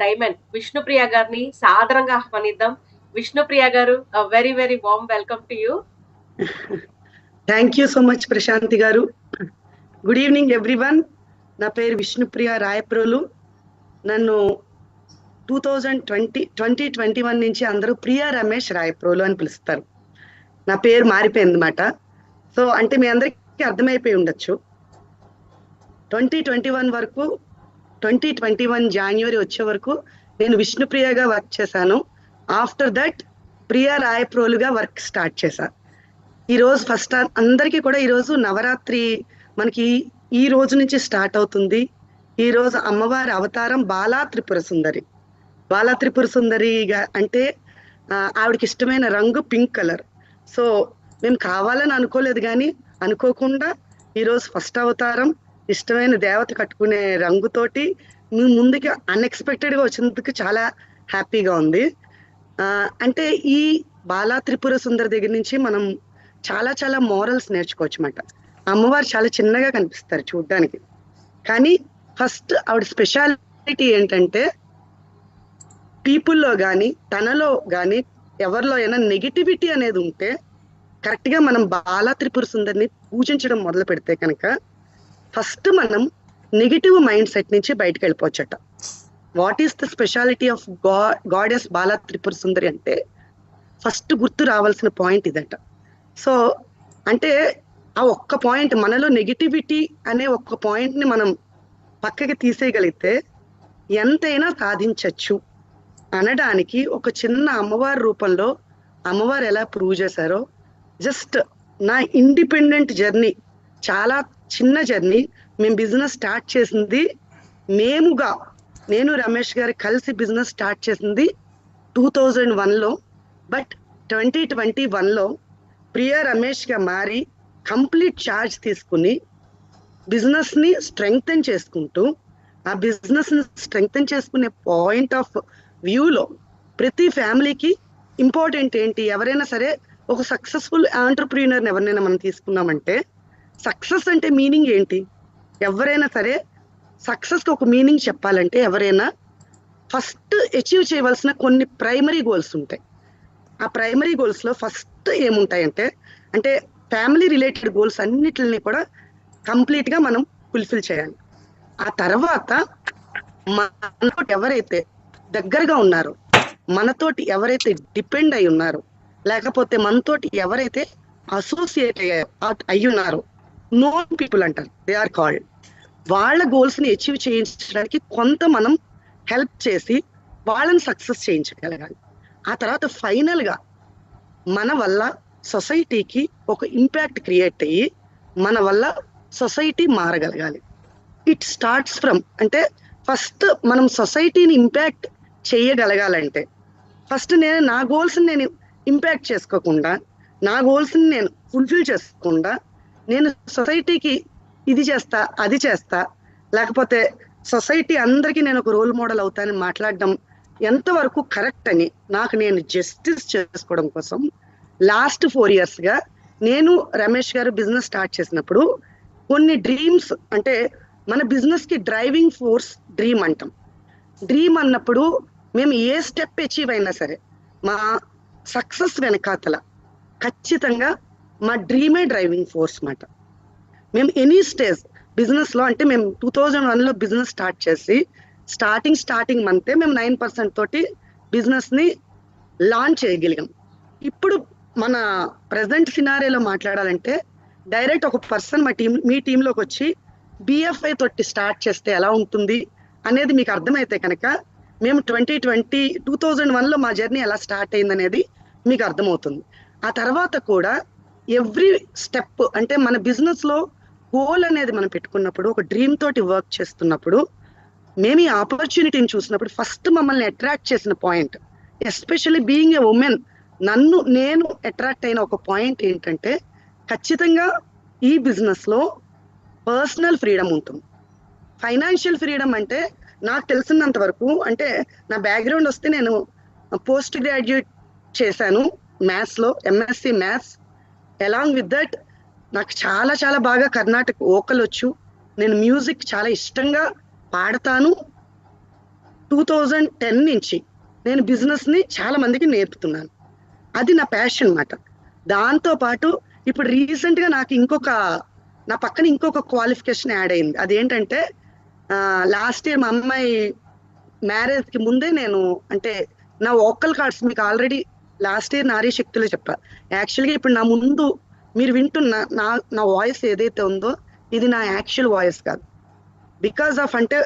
Diamond Vishnupriya గారిని సాదరంగా ఆహ్వానిద్దాం. Vishnupriya garu, very very warm welcome to you. Thank you so much Prashanti garu. Good evening everyone. నా పేరు విష్ణుప్రియ రాయప్రోలు. నన్ను 2021 నుంచి అందరూ ప్రియా రమేష్ రాయప్రోలు అని పిలుస్తారు. నా పేరు మారిపోయింది అన్నమాట. సో అంటే మీ అందరికీ అర్థమైపోయి ఉండొచ్చు. 2021 వరకు 2021 జనవరి వచ్చే వరకు నేను విష్ణుప్రియగా వర్క్ చేశాను. ఆఫ్టర్ దట్ ప్రియా రాయప్రోలుగా వర్క్ స్టార్ట్ చేశాను. ఈరోజు ఫస్ట్ అందరికీ కూడా ఈరోజు నవరాత్రి మనకి ఈ రోజు నుంచి స్టార్ట్ అవుతుంది. ఈ రోజు అమ్మవారి అవతారం బాలా త్రిపుర సుందరి. బాలా త్రిపుర సుందరిగా అంటే ఆవిడకి ఇష్టమైన రంగు పింక్ కలర్. సో మేము కావాలని అనుకోలేదు, కానీ అనుకోకుండా ఈరోజు ఫస్ట్ అవతారం ఇష్టమైన దేవత కట్టుకునే రంగుతోటి మీ ముందుకి అన్ఎక్స్పెక్టెడ్గా వచ్చినందుకు చాలా హ్యాపీగా ఉంది. అంటే ఈ బాలా త్రిపుర సుందరి దగ్గర నుంచి మనం చాలా చాలా మోరల్స్ నేర్చుకోవచ్చు అన్నమాట. అమ్మవారు చాలా చిన్నగా కనిపిస్తారు చూడ్డానికి, కానీ ఫస్ట్ ఆవిడ స్పెషాలిటీ ఏంటంటే పీపుల్లో కానీ తనలో కానీ ఎవరిలో అయినా నెగిటివిటీ అనేది ఉంటే కరెక్ట్గా మనం బాలా త్రిపుర సుందరిని పూజించడం మొదలు పెడితే కనుక ఫస్ట్ మనం నెగిటివ్ మైండ్ సెట్ నుంచి బయటకు వెళ్ళిపోవచ్చట. What is the speciality of goddess Bala Tripura Sundari అంటే ఫస్ట్ గుర్తు రావాల్సిన పాయింట్ ఇదట. సో అంటే ఆ ఒక్క పాయింట్, మనలో నెగిటివిటీ అనే ఒక్క పాయింట్ని మనం పక్కకి తీసేయగలిగితే ఎంతైనా సాధించవచ్చు అనడానికి ఒక చిన్న అమ్మవారి రూపంలో అమ్మవారు ఎలా ప్రూవ్ చేశారో, జస్ట్ నా ఇండిపెండెంట్ జర్నీ, చాలా చిన్న జర్నీ. మేము బిజినెస్ స్టార్ట్ చేసింది నేను రమేష్ గారు కలిసి బిజినెస్ స్టార్ట్ చేసింది 2001లో. బట్ 2021లో ప్రియా రమేష్గా మారి కంప్లీట్ ఛార్జ్ తీసుకుని బిజినెస్ని స్ట్రెంగ్తెన్ చేసుకుంటూ, ఆ బిజినెస్ని స్ట్రెంగ్తెన్ చేసుకునే పాయింట్ ఆఫ్ వ్యూలో ప్రతి ఫ్యామిలీకి ఇంపార్టెంట్ ఏంటి, ఎవరైనా సరే ఒక సక్సెస్ఫుల్ ఆంటర్ప్రీనర్ని ఎవరినైనా మనం తీసుకున్నామంటే సక్సెస్ అంటే మీనింగ్ ఏంటి, ఎవరైనా సరే సక్సెస్కి ఒక మీనింగ్ చెప్పాలంటే ఎవరైనా ఫస్ట్ అచీవ్ చేయవలసిన కొన్ని ప్రైమరీ గోల్స్ ఉంటాయి. ఆ ప్రైమరీ గోల్స్లో ఫస్ట్ ఏముంటాయంటే అంటే ఫ్యామిలీ రిలేటెడ్ గోల్స్ అన్నిటిని కూడా కంప్లీట్గా మనం ఫుల్ఫిల్ చేయాలి. ఆ తర్వాత మనతో ఎవరైతే దగ్గరగా ఉన్నారో, మనతోటి ఎవరైతే డిపెండ్ అయి ఉన్నారో, లేకపోతే మనతోటి ఎవరైతే అసోసియేట్ అయ్యి ఉన్నారో, నోన్ పీపుల్ అంటారు, దే ఆర్ కాల్డ్, వాళ్ళ గోల్స్ని అచీవ్ చేయించడానికి కొంత మనం హెల్ప్ చేసి వాళ్ళని సక్సెస్ చేయించగలగాలి. ఆ తర్వాత ఫైనల్గా మన వల్ల సొసైటీకి ఒక ఇంపాక్ట్ క్రియేట్ అయ్యి మన వల్ల సొసైటీ మారగలగాలి. ఇట్ స్టార్ట్స్ ఫ్రమ్ అంటే ఫస్ట్ మనం సొసైటీని ఇంపాక్ట్ చేయగలగాలంటే ఫస్ట్ నా గోల్స్ని నేను ఇంపాక్ట్ చేసుకోకుండా, నా గోల్స్ని నేను ఫుల్ఫిల్ చేసుకోకుండా నేను సొసైటీకి ఇది చేస్తా అది చేస్తా, లేకపోతే సొసైటీ అందరికీ నేను ఒక రోల్ మోడల్ అవుతానని మాట్లాడడం ఎంతవరకు కరెక్ట్ అని నాకు నేను జస్టిస్ చేసుకోవడం కోసం లాస్ట్ 4 yearsగా నేను రమేష్ గారు బిజినెస్ స్టార్ట్ చేసినప్పుడు కొన్ని డ్రీమ్స్, అంటే మన బిజినెస్కి డ్రైవింగ్ ఫోర్స్ డ్రీమ్ అంటాం. డ్రీమ్ అన్నప్పుడు మేము ఏ స్టెప్ అచీవ్ అయినా సరే మా సక్సెస్ వెనకాతల ఖచ్చితంగా మా డ్రీమే డ్రైవింగ్ ఫోర్స్ మాట. మేము ఎనీ స్టేజ్ బిజినెస్లో, అంటే మేము 2001లో బిజినెస్ స్టార్ట్ చేసి స్టార్టింగ్ మంతే మేము 9% తోటి బిజినెస్ని లాంచ్ చేయగలిగాం. ఇప్పుడు మన ప్రజెంట్ సినారియోలో మాట్లాడాలంటే డైరెక్ట్ ఒక పర్సన్ మీ టీంలోకి వచ్చి బిఎఫ్ఐ తోటి స్టార్ట్ చేస్తే ఎలా ఉంటుంది అనేది మీకు అర్థమైతే కనుక మేము 2001లో మా జర్నీ ఎలా స్టార్ట్ అయింది అనేది మీకు అర్థమవుతుంది. ఆ తర్వాత కూడా ఎవ్రీ స్టెప్, అంటే మన బిజినెస్లో గోల్ అనేది మనం పెట్టుకున్నప్పుడు, ఒక డ్రీమ్ తోటి వర్క్ చేస్తున్నప్పుడు, మేము ఈ ఆపర్చునిటీని చూసినప్పుడు ఫస్ట్ మమ్మల్ని అట్రాక్ట్ చేసిన point, especially being a women, నేను అట్రాక్ట్ అయిన ఒక పాయింట్ ఏంటంటే ఖచ్చితంగా ఈ బిజినెస్లో పర్సనల్ ఫ్రీడమ్ ఉంటుంది. ఫైనాన్షియల్ ఫ్రీడమ్ అంటే నాకు తెలిసినంత వరకు, అంటే నా బ్యాక్గ్రౌండ్ వస్తే నేను పోస్ట్ గ్రాడ్యుయేట్ చేశాను మ్యాథ్స్లో, MSc maths. Along with that నాకు చాలా చాలా బాగా కర్ణాటక వోకల్ వచ్చు, నేను మ్యూజిక్ చాలా ఇష్టంగా పాడతాను, 2010 నుంచి నేను బిజినెస్ని చాలా మందికి నేర్పుతున్నాను. అది నా ప్యాషన్ అన్నమాట. దాంతో పాటు ఇప్పుడు రీసెంట్గా నా పక్కన ఇంకొక క్వాలిఫికేషన్ యాడ్ అయింది. అదేంటంటే లాస్ట్ ఇయర్ మా అమ్మాయి మ్యారేజ్కి ముందే నేను అంటే నా వోకల్ కార్డ్స్ మీకు ఆల్రెడీ లాస్ట్ ఇయర్ నారీ శక్తిలో చెప్పా. యాక్చువల్గా ఇప్పుడు నా ముందు మీరు వింటున్న నా వాయిస్ ఏదైతే ఉందో ఇది నా యాక్చువల్ వాయిస్ కాదు. బికాస్ ఆఫ్ అంటే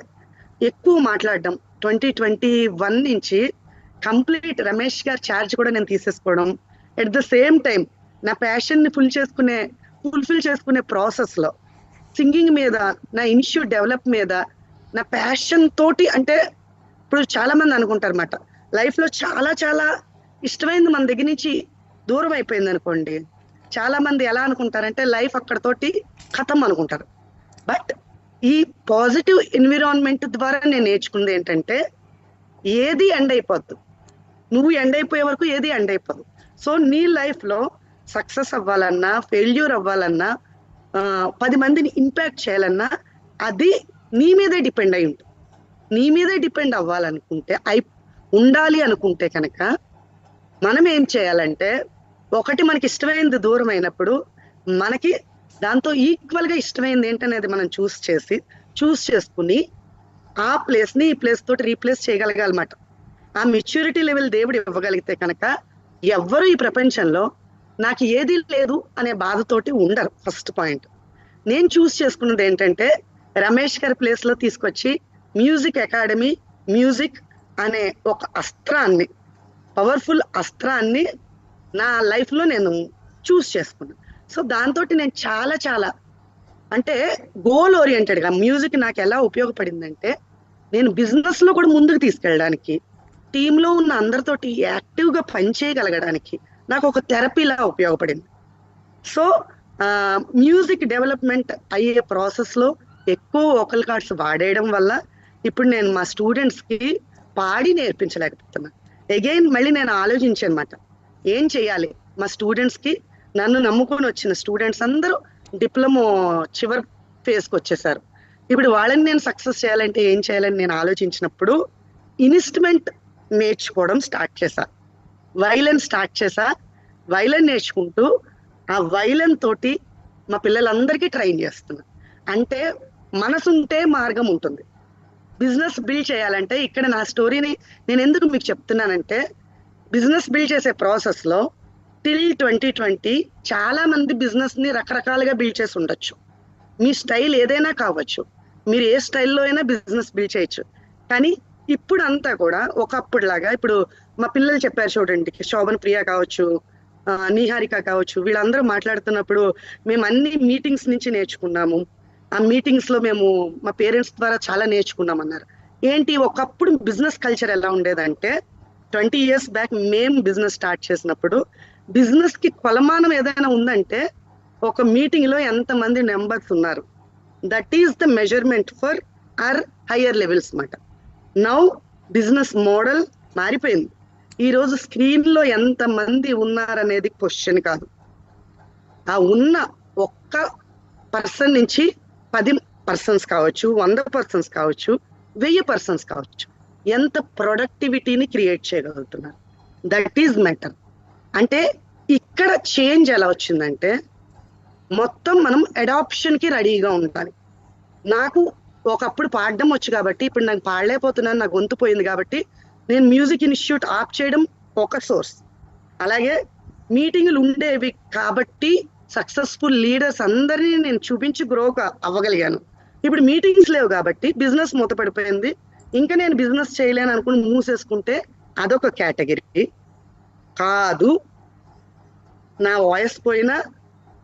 ఎక్కువ మాట్లాడడం 2021 నుంచి కంప్లీట్ రమేష్ గారి ఛార్జ్ కూడా నేను తీసేసుకోవడం, ఎట్ ద సేమ్ టైం నా ప్యాషన్ని ఫుల్ఫిల్ చేసుకునే ప్రాసెస్లో సింగింగ్ మీద నా ఇన్స్టిట్యూట్ డెవలప్ మీద నా ప్యాషన్ తోటి అంటే ఇప్పుడు చాలా మంది అనుకుంటారు అన్నమాట లైఫ్లో చాలా చాలా ఇష్టమైంది మన దగ్గర నుంచి దూరం అయిపోయింది అనుకోండి, చాలా మంది ఎలా అనుకుంటారంటే లైఫ్ అక్కడతోటి ఖతం అనుకుంటారు. బట్ ఈ పాజిటివ్ ఎన్విరాన్మెంట్ ద్వారా నేను నేర్చుకుంది ఏంటంటే ఏది ఎండ్ అయిపోద్దు, నువ్వు ఎండ్ అయిపోయే వరకు ఏది ఎండ్ అయిపోదు. సో నీ లైఫ్లో సక్సెస్ అవ్వాలన్నా ఫెయిల్యూర్ అవ్వాలన్నా 10 మందిని ఇంపాక్ట్ చేయాలన్నా అది నీ మీదే డిపెండ్ అయి ఉంటుంది. నీ మీదే డిపెండ్ అవ్వాలనుకుంటే ఉండాలి అనుకుంటే కనుక మనం ఏం చేయాలంటే ఒకటి మనకి ఇష్టమైనది దూరం అయినప్పుడు మనకి దాంతో ఈక్వల్గా ఇష్టమైనది ఏంటనేది మనం చూస్ చేసుకుని ఆ ప్లేస్ని ఈ ప్లేస్ తోటి రీప్లేస్ చేయగలగాలన్నమాట. ఆ మెచ్యూరిటీ లెవెల్ దేవుడు ఇవ్వగలిగితే కనుక ఎవ్వరు ఈ ప్రపంచంలో నాకు ఏది లేదు అనే బాధతోటి ఉండరు. First point. నేను చూస్ చేసుకున్నది ఏంటంటే రమేష్ గారి ప్లేస్లో తీసుకొచ్చి మ్యూజిక్ అకాడమీ, మ్యూజిక్ అనే ఒక అస్త్రాన్ని, పవర్ఫుల్ అస్త్రాన్ని నా లైఫ్లో నేను చూస్ చేసుకున్నాను. సో దాంతో నేను చాలా చాలా అంటే గోల్ ఓరియంటెడ్గా మ్యూజిక్ నాకు ఎలా ఉపయోగపడిందంటే నేను బిజినెస్లో కూడా ముందుకు తీసుకెళ్ళడానికి, టీంలో ఉన్న అందరితోటి యాక్టివ్గా పనిచేయగలగడానికి నాకు ఒక థెరపీలా ఉపయోగపడింది. సో మ్యూజిక్ డెవలప్మెంట్ అయ్యే ప్రాసెస్లో ఎక్కువ వోకల్ కార్డ్స్ వాడేయడం వల్ల ఇప్పుడు నేను మా స్టూడెంట్స్కి పాడి నేర్పించలేకపోతున్నాను. అగైన్ మళ్ళీ నేను ఆలోచించాను అనమాట ఏం చేయాలి. మా స్టూడెంట్స్కి నన్ను నమ్ముకొని వచ్చిన స్టూడెంట్స్ అందరూ డిప్లొమా చివరి ఫేజ్కి వచ్చేసారు. ఇప్పుడు వాళ్ళని నేను సక్సెస్ చేయాలంటే ఏం చేయాలని నేను ఆలోచించినప్పుడు ఇన్స్ట్రుమెంట్ నేర్చుకోవడం స్టార్ట్ చేశా. వైలన్ నేర్చుకుంటూ ఆ వైలన్ తోటి మా పిల్లలందరికీ ట్రైన్ చేస్తున్నా. అంటే మనసుంటే మార్గం ఉంటుంది. బిజినెస్ బిల్డ్ చేయాలంటే ఇక్కడ నా స్టోరీని నేను ఎందుకు మీకు చెప్తున్నానంటే బిజినెస్ బిల్డ్ చేసే ప్రాసెస్లో టిల్ 2020 చాలా మంది బిజినెస్ని రకరకాలుగా బిల్డ్ చేసి ఉండొచ్చు. మీ స్టైల్ ఏదైనా కావచ్చు, మీరు ఏ స్టైల్లో అయినా బిజినెస్ బిల్డ్ చేయొచ్చు. కానీ ఇప్పుడు అంతా కూడా ఒకప్పుడులాగా ఇప్పుడు మా పిల్లలు చెప్పారు చూడండి, శోభన్ ప్రియ కావచ్చు, నిహారిక కావచ్చు, వీళ్ళందరూ మాట్లాడుతున్నప్పుడు మేము అన్ని మీటింగ్స్ నుంచి నేర్చుకున్నాము, ఆ మీటింగ్స్లో మేము మా పేరెంట్స్ ద్వారా చాలా నేర్చుకున్నాం అన్నారు. ఏంటి ఒకప్పుడు బిజినెస్ కల్చర్ ఎలా ఉండేదంటే 20 years బ్యాక్ మేము బిజినెస్ స్టార్ట్ చేసినప్పుడు బిజినెస్కి కొలమానం ఏదైనా ఉందంటే ఒక మీటింగ్లో ఎంతమంది మెంబర్స్ ఉన్నారు, that is the measurement for hour higher levels అన్నమాట. నౌ బిజినెస్ మోడల్ మారిపోయింది. ఈరోజు స్క్రీన్లో ఎంతమంది ఉన్నారనేది క్వశ్చన్ కాదు, ఆ ఉన్న ఒక్క పర్సన్ నుంచి 10 persons కావచ్చు, 100 persons కావచ్చు, 1000 persons కావచ్చు, ఎంత ప్రొడక్టివిటీని క్రియేట్ చేయగలుగుతున్నారు, దట్ ఈజ్ మ్యాటర్. అంటే ఇక్కడ చేంజ్ ఎలా వచ్చిందంటే మొత్తం మనం అడాప్షన్కి రెడీగా ఉండాలి. నాకు ఒకప్పుడు పాడడం వచ్చు కాబట్టి ఇప్పుడు నాకు పాడలేకపోతున్నాను, నాకు గొంతు పోయింది కాబట్టి నేను మ్యూజిక్ ఇన్స్టిట్యూట్ ఆప్ చేయడం ఒక సోర్స్. అలాగే మీటింగులు ఉండేవి కాబట్టి సక్సెస్ఫుల్ లీడర్స్ అందరినీ నేను చూపించి గ్రోగా అవ్వగలిగాను. ఇప్పుడు మీటింగ్స్ లేవు కాబట్టి బిజినెస్ మూతపడిపోయింది. ఇంకా నేను బిజినెస్ చేయలేను అనుకుని మూసేసుకుంటే అదొక కేటగిరీ కాదు. నా వాయిస్ పోయినా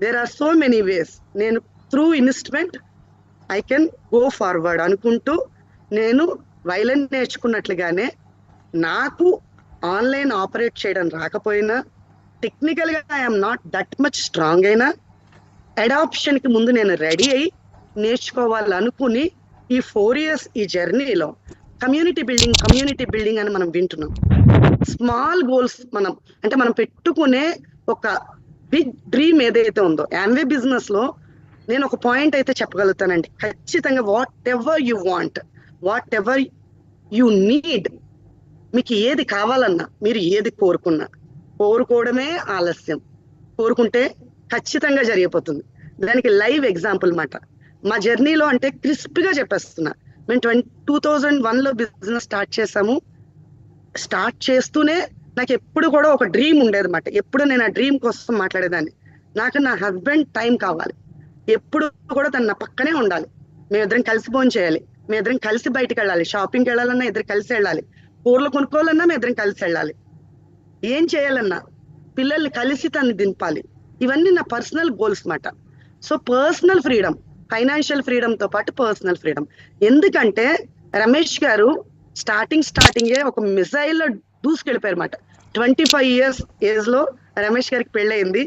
there are so many ways, నేను through investment I can go forward అనుకుంటూ నేను వైలన్ నేర్చుకున్నట్లుగానే నాకు ఆన్లైన్ ఆపరేట్ చేయడం రాకపోయినా టెక్నికల్గా I'm not that much strong అయినా అడాప్షన్కి ముందు నేను రెడీ అయ్యి నేర్చుకోవాలనుకుని ఈ 4 years ఈ జర్నీలో కమ్యూనిటీ బిల్డింగ్ అని మనం వింటున్నాం. స్మాల్ గోల్స్ మనం పెట్టుకునే ఒక బిగ్ డ్రీమ్ ఏదైతే ఉందో యాన్వే బిజినెస్లో నేను ఒక పాయింట్ అయితే చెప్పగలుగుతానండి ఖచ్చితంగా. What ever you want, what ever you need, మీకు ఏది కావాలన్నా, మీరు ఏది కోరుకున్నా, కోరుకోవడమే ఆలస్యం, కోరుకుంటే ఖచ్చితంగా జరిగిపోతుంది. దానికి లైవ్ ఎగ్జాంపుల్ మాట మా జర్నీలో. అంటే క్రిస్ప్గా చెప్పేస్తున్నా, మేము 2001లో బిజినెస్ స్టార్ట్ చేసాము. స్టార్ట్ చేస్తూనే నాకు ఎప్పుడు కూడా ఒక డ్రీమ్ ఉండేది మాట. ఎప్పుడు నేను ఆ డ్రీమ్ కోసం మాట్లాడేదాన్ని. నాకు నా హస్బెండ్ టైం కావాలి, ఎప్పుడు కూడా తను నా పక్కనే ఉండాలి. మేమిద్దరం కలిసి భోజనం చేయాలి, మేమిద్దరం కలిసి బయటకు వెళ్ళాలి, షాపింగ్కి వెళ్ళాలన్నా ఇద్దరు కలిసి వెళ్ళాలి, కూరలు కొనుక్కోవాలన్నా మేమిద్దరం కలిసి వెళ్ళాలి, ఏం చేయాలన్నా పిల్లల్ని కలిసి తను దింపాలి. ఇవన్నీ నా పర్సనల్ గోల్స్ మాట. So personal freedom, financial freedom తో పాటు పర్సనల్ ఫ్రీడమ్. ఎందుకంటే రమేష్ గారు స్టార్టింగే ఒక మిసైల్ లో దూసుకెళ్ళిపోయారు మాట. 25 years ఏజ్ లో రమేష్ గారికి పెళ్ళయింది,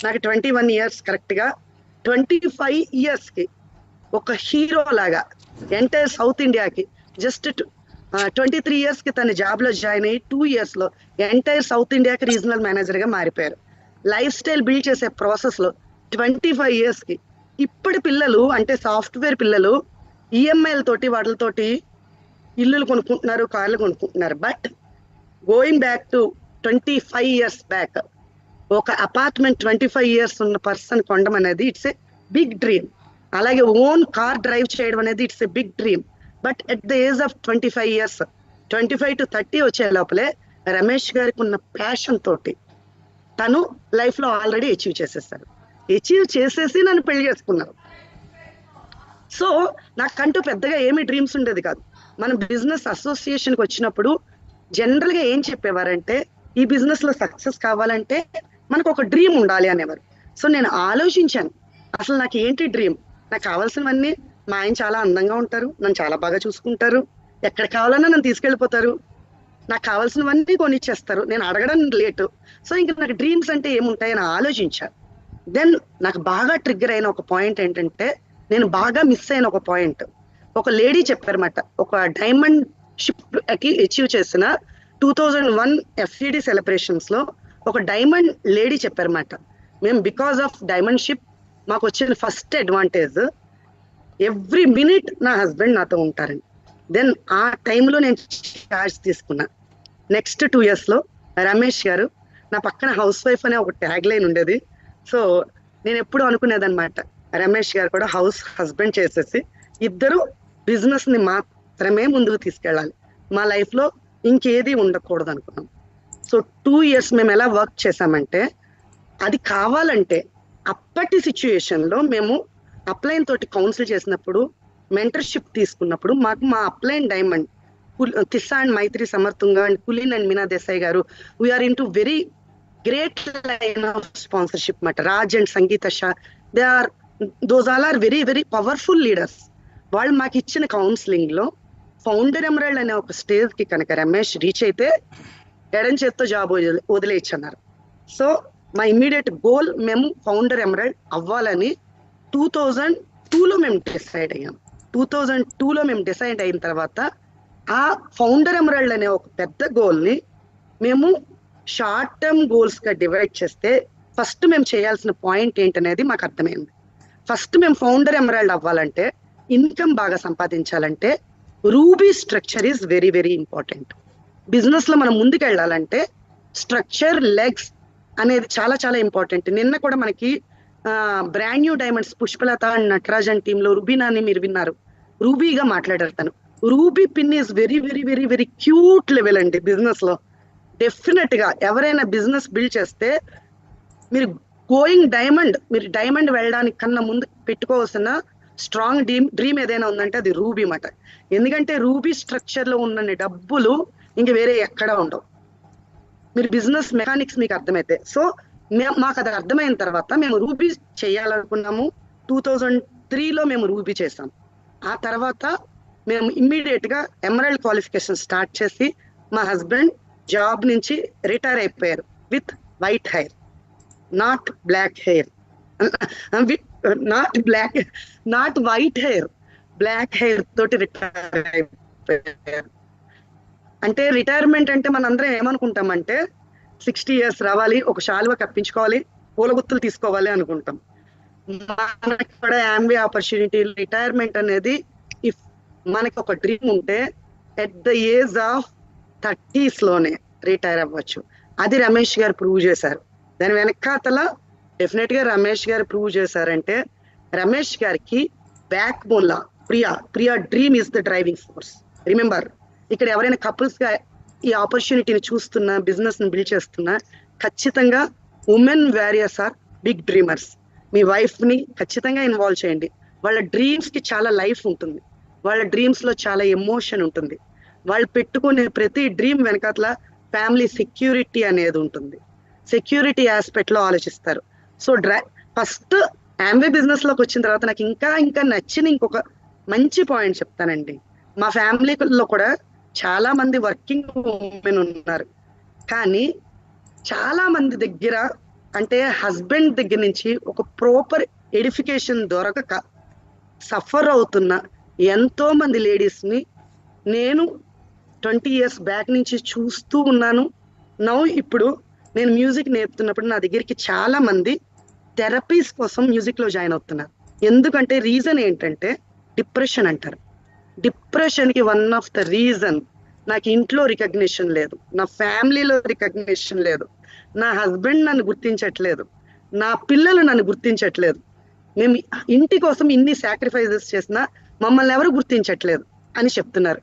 నాకు 21 years కరెక్ట్ గా. 25 years కి ఒక హీరో లాగా ఎంటైర్ సౌత్ ఇండియాకి, జస్ట్ 23 years కి తన జాబ్ లో జాయిన్ అయ్యి 2 years లో ఎంటైర్ సౌత్ ఇండియాకి రీజనల్ మేనేజర్ గా మారిపోయారు. లైఫ్ స్టైల్ బిల్డ్ చేసే ప్రాసెస్ లో 25 years కి ఇప్పటి పిల్లలు అంటే సాఫ్ట్వేర్ పిల్లలు ఈఎంఐల తోటి వాటితోటి ఇల్లులు కొనుక్కుంటున్నారు, కార్లు కొనుక్కుంటున్నారు. But going back to 25 years back, ఒక అపార్ట్మెంట్ 25 years ఉన్న పర్సన్ కొనడం అనేది ఇట్స్ ఏ బిగ్ డ్రీమ్. అలాగే ఓన్ కార్ డ్రైవ్ చేయడం అనేది it's a big dream. But at the age of 25 years, 25 to 30 వచ్చే లోపలే రమేష్ గారికి ఉన్న ప్యాషన్ తోటి తను లైఫ్ లో ఆల్రెడీ అచీవ్ చేసేసారు. అచీవ్ చేసేసి నన్ను పెళ్లి చేసుకున్నారు. సో నాకంటూ పెద్దగా ఏమీ డ్రీమ్స్ ఉండేది కాదు. మన బిజినెస్ అసోసియేషన్కి వచ్చినప్పుడు జనరల్ గా ఏం చెప్పేవారంటే, ఈ బిజినెస్ లో సక్సెస్ కావాలంటే మనకు ఒక డ్రీమ్ ఉండాలి అనేవారు. సో నేను ఆలోచించాను, అసలు నాకు ఏంటి డ్రీమ్. నాకు కావాల్సినవన్నీ, మా ఆయన చాలా అందంగా ఉంటారు, నన్ను చాలా బాగా చూసుకుంటారు, ఎక్కడ కావాలన్నా నన్ను తీసుకెళ్ళిపోతారు, నాకు కావాల్సినవన్నీ కొనిచ్చేస్తారు, నేను అడగడం లేటు. సో ఇంకా నాకు డ్రీమ్స్ అంటే ఏముంటాయని ఆలోచించాను. దెన్ నాకు బాగా ట్రిగ్గర్ అయిన ఒక పాయింట్ ఏంటంటే, నేను బాగా మిస్ అయిన ఒక పాయింట్, ఒక లేడీ చెప్పారన్నమాట. ఒక డైమండ్ షిప్ కి అచీవ్ చేసిన 2001 FCD సెలబ్రేషన్స్ లో ఒక డైమండ్ లేడీ చెప్పారన్నమాట. మేము బికాస్ ఆఫ్ డైమండ్ షిప్ మాకు వచ్చిన ఫస్ట్ అడ్వాంటేజ్, ఎవ్రీ మినిట్ నా హస్బెండ్ నాతో ఉంటారని. దెన్ ఆ టైంలో నేను చార్జ్ తీసుకున్నా. నెక్స్ట్ 2 years లో రమేష్ గారు, నా పక్కన హౌస్ వైఫ్ అనే ఒక ట్యాగ్ లైన్ ఉండేది. సో నేను ఎప్పుడు అనుకునేదన్నమాట, రమేష్ గారు కూడా హస్బెండ్ చేసేసి ఇద్దరు బిజినెస్ ని మాత్రమే ముందుకు తీసుకెళ్ళాలి, మా లైఫ్ లో ఇంకేది ఉండకూడదు అనుకున్నాం. సో 2 years మేము ఎలా వర్క్ చేసామంటే, అది కావాలంటే అప్పటి సిచ్యుయేషన్ లో మేము అప్లైన్ తోటి కౌన్సిల్ చేసినప్పుడు, మెంటర్షిప్ తీసుకున్నప్పుడు మాకు మా upline diamond Tissa and Maitri సమర్థంగా అండ్ కులీన్ అండ్ మీనా దేశాయ్ గారు, we are into very great line of sponsorship మాట. Raj and Sangeeta Shah, those all are very very powerful leaders. వాళ్ళు మాకు ఇచ్చిన కౌన్సిలింగ్ లో ఫౌండర్ ఎమరాల్డ్ అనే ఒక స్టేజ్ కి కనుక రమేష్ రీచ్ అయితే ఎడం చేత్తో జాబ్ వదిలేయచ్చన్నారు. సో మా ఇమ్మీడియట్ గోల్, మేము ఫౌండర్ ఎమరాల్డ్ అవ్వాలని 2002లో మేము డిసైడ్ అయ్యాం. 2002లో మేము డిసైడ్ అయిన తర్వాత ఆ ఫౌండర్ ఎమరాల్డ్ అనే ఒక పెద్ద గోల్ ని మేము షార్ట్ టర్మ్ గోల్స్ గా డివైడ్ చేస్తే, ఫస్ట్ మేము చేయాల్సిన పాయింట్ ఏంటనేది మాకు అర్థమైంది. ఫస్ట్ మేము ఫౌండర్ ఎమరాల్డ్ అవ్వాలంటే, ఇన్కమ్ బాగా సంపాదించాలంటే ruby structure is very very important. Business లో మనం ముందుకు వెళ్ళాలంటే స్ట్రక్చర్, లెగ్స్ అనేది చాలా చాలా ఇంపార్టెంట్. నిన్న కూడా మనకి brand new diamonds Pushpalatha and Natarajan team లో రుబీనాని మీరు విన్నారు, రూబీగా మాట్లాడారు తను. Ruby pin is very very very very cute level అండి బిజినెస్ లో. డెఫినెట్ గా ఎవరైనా బిజినెస్ బిల్డ్ చేస్తే మీరు గోయింగ్ డైమండ్, మీరు డైమండ్ వెళ్ళడానికి కన్నా ముందు పెట్టుకోవాల్సిన స్ట్రాంగ్ డ్రీమ్ ఏదైనా ఉందంటే అది రూబీ మాట. ఎందుకంటే రూబీ స్ట్రక్చర్ లో ఉన్న డబ్బులు ఇంక వేరే ఎక్కడా ఉండవు. మీరు బిజినెస్ మెకానిక్స్ మీకు అర్థమైతే. సో మాకు అది అర్థమైన తర్వాత మేము రూబీ చేయాలనుకున్నాము. 2003లో మేము రూబీ చేసాం. ఆ తర్వాత మేము ఇమ్మీడియట్ గా ఎమరాల్డ్ క్వాలిఫికేషన్ స్టార్ట్ చేసి, మా హస్బెండ్ జాబ్ నుంచి రిటైర్ అయిపోయారు with white hair, not black hair, not white hair, black hair తోటి రిటైర్ అయిపోయారు. అంటే రిటైర్మెంట్ అంటే మనందరం ఏమనుకుంటామంటే 60 years రావాలి, ఒక శాలువా కప్పించుకోవాలి, పూల గుత్తులు తీసుకోవాలి అనుకుంటాం. మనకి కూడా యాంబీ ఆపర్చునిటీ రిటైర్మెంట్ అనేది, ఇఫ్ మనకి ఒక డ్రీమ్ ఉంటే at the age of 30s లోనే రిటైర్ అవ్వచ్చు. అది రమేష్ గారు ప్రూవ్ చేశారు. దాని వెనకాతల డెఫినెట్ గా రమేష్ గారు ప్రూవ్ చేశారంటే, రమేష్ గారికి back bone law Priya dream is the driving force. Remember, ఇక్కడ ఎవరైనా కపుల్స్ గా ఈ ఆపర్చునిటీని చూస్తున్నా, బిజినెస్ ని బిల్డ్ చేస్తున్నా, ఖచ్చితంగా women warriors are big dreamers. మీ వైఫ్ ని ఖచ్చితంగా ఇన్వాల్వ్ చేయండి. వాళ్ళ డ్రీమ్స్ కి చాలా లైఫ్ ఉంటుంది, వాళ్ళ డ్రీమ్స్ లో చాలా ఎమోషన్ ఉంటుంది. వాళ్ళు పెట్టుకునే ప్రతి డ్రీమ్ వెనకాతల ఫ్యామిలీ సెక్యూరిటీ అనేది ఉంటుంది. సెక్యూరిటీ ఆస్పెక్ట్ లో ఆలోచిస్తారు. సో ఫస్ట్ ఆమ్వే బిజినెస్ లోకి వచ్చిన తర్వాత నాకు ఇంకా నచ్చిన ఇంకొక మంచి పాయింట్ చెప్తానండి. మా ఫ్యామిలీలో కూడా చాలా మంది వర్కింగ్ ఉమెన్ ఉన్నారు, కానీ చాలా మంది దగ్గర అంటే హస్బెండ్ దగ్గర నుంచి ఒక ప్రాపర్ ఎడిఫికేషన్ దొరకక సఫర్ అవుతున్న ఎంతో మంది లేడీస్ ని నేను 20 years బ్యాక్ నుంచి చూస్తూ ఉన్నాను. ఇప్పుడు నేను మ్యూజిక్ నేర్పుతున్నప్పుడు నా దగ్గరికి చాలా మంది థెరపీస్ కోసం మ్యూజిక్ లో జాయిన్ అవుతున్నారు. ఎందుకంటే రీజన్ ఏంటంటే డిప్రెషన్ అంటారు. డిప్రెషన్ కి వన్ ఆఫ్ ద రీజన్, నాకు ఇంట్లో రికగ్నిషన్ లేదు, నా ఫ్యామిలీలో రికగ్నిషన్ లేదు, నా హస్బెండ్ నన్ను గుర్తించట్లేదు, నా పిల్లలు నన్ను గుర్తించట్లేదు, మేము ఇంటి కోసం ఇన్ని సాక్రిఫైజెస్ చేసినా మమ్మల్ని ఎవరు గుర్తించట్లేదు అని చెప్తున్నారు.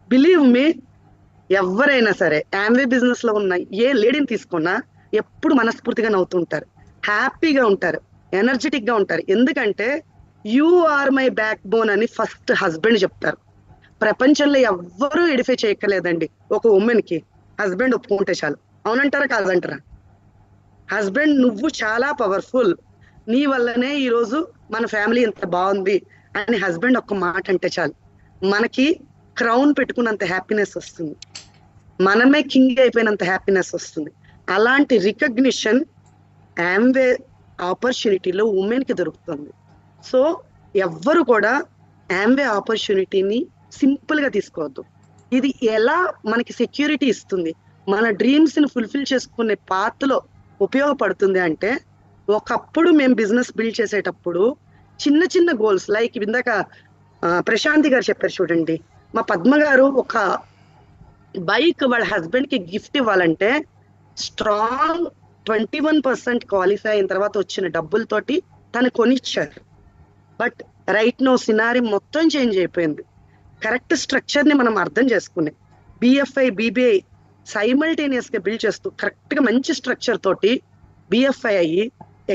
బిలీవ్ మీ, ఎవరైనా సరే ఆమ్వే బిజినెస్ లో ఉన్న ఏ లేడీని తీసుకున్నా ఎప్పుడు మనస్ఫూర్తిగా నవ్వుతుంటారు, హ్యాపీగా ఉంటారు, ఎనర్జెటిక్ గా ఉంటారు. ఎందుకంటే you are my backbone అని ఫస్ట్ హస్బెండ్ చెప్తారు. ప్రపంచంలో ఎవ్వరూ ఎడిఫై చేయక్కర్లేదండి ఒక ఉమెన్ కి, హస్బెండ్ ఒప్పుకుంటే చాలు. అవునంటారా కాదంటారా? హస్బెండ్ నువ్వు చాలా పవర్ఫుల్, నీ వల్లనే ఈరోజు మన ఫ్యామిలీ ఎంత బాగుంది అని హస్బెండ్ ఒక్క మాట అంటే చాలు, మనకి క్రౌన్ పెట్టుకున్నంత హ్యాపీనెస్ వస్తుంది, మనమే కింగ్ అయిపోయినంత హ్యాపీనెస్ వస్తుంది. అలాంటి రికగ్నిషన్ ఆమ్వే ఆపర్చునిటీలో ఉమెన్ కి దొరుకుతుంది. సో ఎవ్వరు కూడా ఆమ్వే ఆపర్చునిటీని సింపుల్ గా తీసుకోవద్దు. ఇది ఎలా మనకి సెక్యూరిటీ ఇస్తుంది, మన డ్రీమ్స్ ని ఫుల్ఫిల్ చేసుకునే పాత్రలో ఉపయోగపడుతుంది అంటే, ఒకప్పుడు మేము బిజినెస్ బిల్డ్ చేసేటప్పుడు చిన్న చిన్న గోల్స్, లైక్ ఇందాక ప్రశాంతి గారు చెప్పారు చూడండి, మా పద్మ గారు ఒక బైక్ వాళ్ళ హస్బెండ్ కి గిఫ్ట్ ఇవ్వాలంటే స్ట్రాంగ్ 21% క్వాలిఫై అయిన తర్వాత వచ్చిన డబ్బులతోటి తను కొనిచ్చారు. బట్ రైట్ నో సినారీ మొత్తం చేంజ్ అయిపోయింది. కరెక్ట్ స్ట్రక్చర్ ని మనం అర్థం చేసుకుని బిఎఫ్ఐ బీబీఐ సైమల్టేనియస్ గా బిల్డ్ చేస్తూ కరెక్ట్ గా మంచి స్ట్రక్చర్ తోటి బిఎఫ్ఐ అయ్యి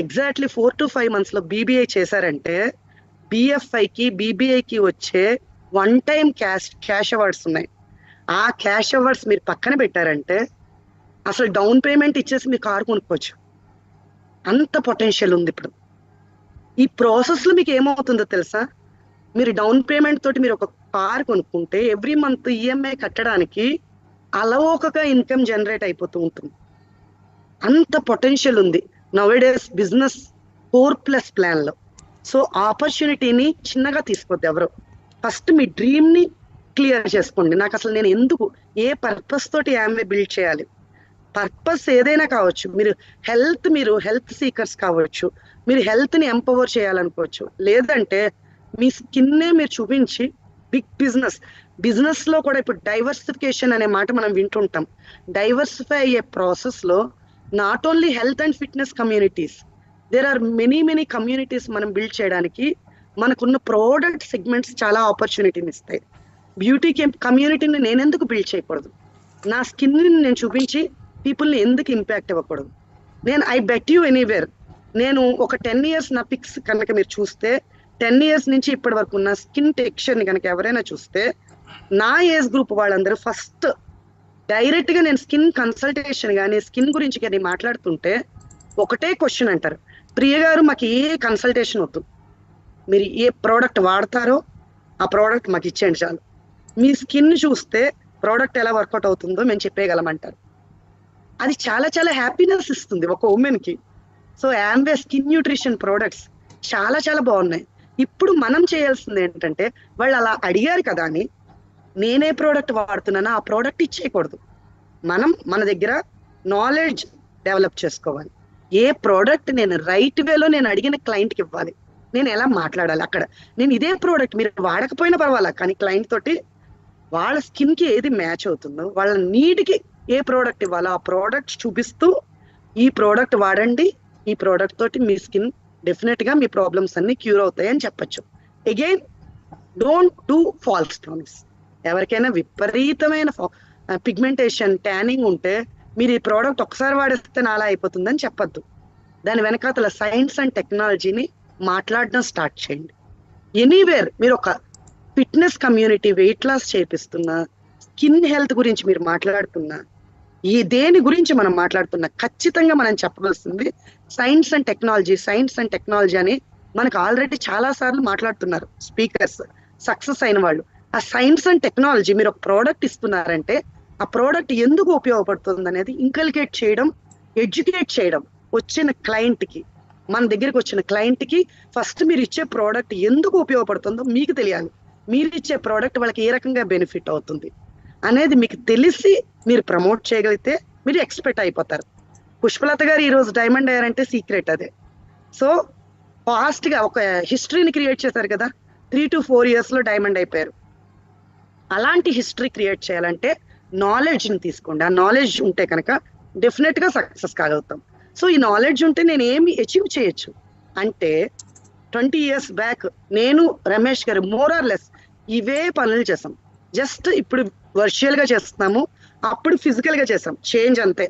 ఎగ్జాక్ట్లీ 4 to 5 months లో బీబీఐ చేశారంటే, బిఎఫ్ఐకి బీబీఐకి వచ్చే వన్ టైం క్యాష్ అవార్డ్స్ ఉన్నాయి. ఆ క్యాష్ అవార్డ్స్ మీరు పక్కన పెట్టారంటే అసలు డౌన్ పేమెంట్ ఇచ్చేసి మీరు కారు కొనుక్కోవచ్చు, అంత పొటెన్షియల్ ఉంది ఇప్పుడు. ఈ ప్రాసెస్ లో మీకు ఏమవుతుందో తెలుసా, మీరు డౌన్ పేమెంట్ తోటి మీరు ఒక కార్ కొనుక్కుంటే ఎవ్రీ మంత్ ఈఎంఐ కట్టడానికి అలవోకగా ఇన్కమ్ జనరేట్ అయిపోతూ ఉంటుంది. అంత పొటెన్షియల్ ఉంది నౌడేస్ బిజినెస్ 4+ ప్లాన్ లో. సో ఆపర్చునిటీని చిన్నగా తీసుకోవద్దు ఎవరు. ఫస్ట్ మీ డ్రీమ్ ని క్లియర్ చేసుకోండి. నాకు అసలు నేను ఎందుకు, ఏ పర్పస్ తోటి ఆమ్వే బిల్డ్ చేయాలి, పర్పస్ ఏదైనా కావచ్చు. మీరు హెల్త్ సీకర్స్ కావచ్చు, మీరు హెల్త్ ని ఎంపవర్ చేయాలనుకోవచ్చు, లేదంటే మీ స్కిన్నే మీరు చూపించి బిగ్ బిజినెస్ లో కూడా ఇప్పుడు డైవర్సిఫికేషన్ అనే మాట మనం వింటుంటాం. డైవర్సిఫై అయ్యే ప్రాసెస్ లో not only health and fitness communities, there are many communities మనం బిల్డ్ చేయడానికి మనకున్న ప్రోడక్ట్ సెగ్మెంట్స్ చాలా ఆపర్చునిటీని ఇస్తాయి. బ్యూటీ కమ్యూనిటీని నేను ఎందుకు బిల్డ్ చేయకూడదు, నా స్కిన్ ని నేను చూపించి పీపుల్ని ఎందుకు ఇంపాక్ట్ ఇవ్వకూడదు. ఐ బెట్ యూ ఎనీవేర్, నేను ఒక 10 years నా పిక్స్ కనుక మీరు చూస్తే 10 years నుంచి ఇప్పటి వరకు ఉన్న స్కిన్ టెక్స్చర్ ని కనుక ఎవరైనా చూస్తే, నా ఏజ్ గ్రూప్ వాళ్ళందరూ ఫస్ట్ డైరెక్ట్ గా నేను స్కిన్ కన్సల్టేషన్ కానీ స్కిన్ గురించి కానీ మాట్లాడుతుంటే ఒకటే క్వశ్చన్ అంటారు, ప్రియ గారు మాకు ఏ కన్సల్టేషన్ వద్దు, మీరు ఏ ప్రోడక్ట్ వాడతారో ఆ ప్రోడక్ట్ మాకు ఇచ్చేయండి చాలు, మీ స్కిన్ చూస్తే ప్రోడక్ట్ ఎలా వర్కౌట్ అవుతుందో మేము చెప్పేయగలమంటారు. అది చాలా చాలా హ్యాపీనెస్ ఇస్తుంది ఒక ఉమెన్ కి. So Amway skin nutrition products చాలా చాలా బాగున్నాయి. ఇప్పుడు మనం చేయాల్సింది ఏంటంటే, వాళ్ళు అలా అడిగారు కదా అని నేనే ప్రోడక్ట్ వాడుతున్నానో ఆ ప్రోడక్ట్ ఇచ్చేయకూడదు. మన దగ్గర నాలెడ్జ్ డెవలప్ చేసుకోవాలి. ఏ ప్రోడక్ట్ నేను రైట్ వేలో నేను అడిగిన క్లయింట్కి ఇవ్వాలి, నేను ఎలా మాట్లాడాలి అక్కడ. నేను ఇదే ప్రోడక్ట్ మీరు వాడకపోయినా పర్వాలా, కానీ క్లయింట్ తోటి వాళ్ళ స్కిన్ కి ఏది మ్యాచ్ అవుతుందో, వాళ్ళ నీడ్కి ఏ ప్రోడక్ట్ ఇవ్వాలో ఆ ప్రోడక్ట్ చూపిస్తూ, ఈ ప్రోడక్ట్ వాడండి, ఈ ప్రోడక్ట్ తోటి మీ స్కిన్ డెఫినెట్ గా మీ ప్రాబ్లమ్స్ అన్ని క్యూర్ అవుతాయి అని చెప్పచ్చు. Again, don't do falls promise. ఎవరికైనా విపరీతమైన పిగ్మెంటేషన్, ట్యానింగ్ ఉంటే మీరు ఈ ప్రోడక్ట్ ఒకసారి వాడేస్తే నాలా అయిపోతుందని చెప్పద్దు. దాని వెనకాతల సైన్స్ అండ్ టెక్నాలజీని మాట్లాడడం స్టార్ట్ చేయండి. ఎనీవేర్ మీరు ఒక ఫిట్నెస్ కమ్యూనిటీ, వెయిట్ లాస్ చేపిస్తున్నా, స్కిన్ హెల్త్ గురించి మీరు మాట్లాడుతున్నా, ఈ దేని గురించి మనం మాట్లాడుతున్నా, ఖచ్చితంగా మనం చెప్పవలసింది science and technology. Science and technology అని మనకు ఆల్రెడీ చాలా సార్లు మాట్లాడుతున్నారు స్పీకర్స్, సక్సెస్ అయిన వాళ్ళు. ఆ సైన్స్ అండ్ టెక్నాలజీ, మీరు ఒక ప్రోడక్ట్ ఇస్తున్నారంటే ఆ ప్రోడక్ట్ ఎందుకు ఉపయోగపడుతుంది అనేది ఇంకల్కేట్ చేయడం, ఎడ్యుకేట్ చేయడం. వచ్చిన క్లయింట్కి, మన దగ్గరికి వచ్చిన క్లయింట్కి ఫస్ట్ మీరు ఇచ్చే ప్రోడక్ట్ ఎందుకు ఉపయోగపడుతుందో మీకు తెలియాలి. మీరు ఇచ్చే ప్రోడక్ట్ వాళ్ళకి ఏ రకంగా బెనిఫిట్ అవుతుంది అనేది మీకు తెలిసి మీరు ప్రమోట్ చేయగలిగితే మీరు ఎక్స్పెక్ట్ అయిపోతారు. పుష్పలత గారు ఈరోజు డైమండ్ అయ్యారంటే సీక్రెట్ అదే. సో ఫాస్ట్ గా ఒక హిస్టరీని క్రియేట్ చేశారు కదా, 3 to 4 years లో డైమండ్ అయిపోయారు. అలాంటి హిస్టరీ క్రియేట్ చేయాలంటే నాలెడ్జ్ని తీసుకోండి. ఆ నాలెడ్జ్ ఉంటే కనుక డెఫినెట్ గా సక్సెస్ కాగలుగుతాం. సో ఈ నాలెడ్జ్ ఉంటే నేను ఏమి అచీవ్ చేయొచ్చు అంటే, 20 years బ్యాక్ నేను, రమేష్ గారు మోర్ ఆర్ లెస్ ఇవే పనులు చేసాం. జస్ట్ ఇప్పుడు వర్చువల్ గా చేస్తున్నాము, అప్పుడు ఫిజికల్ గా చేసాం. చేంజ్ అంతే.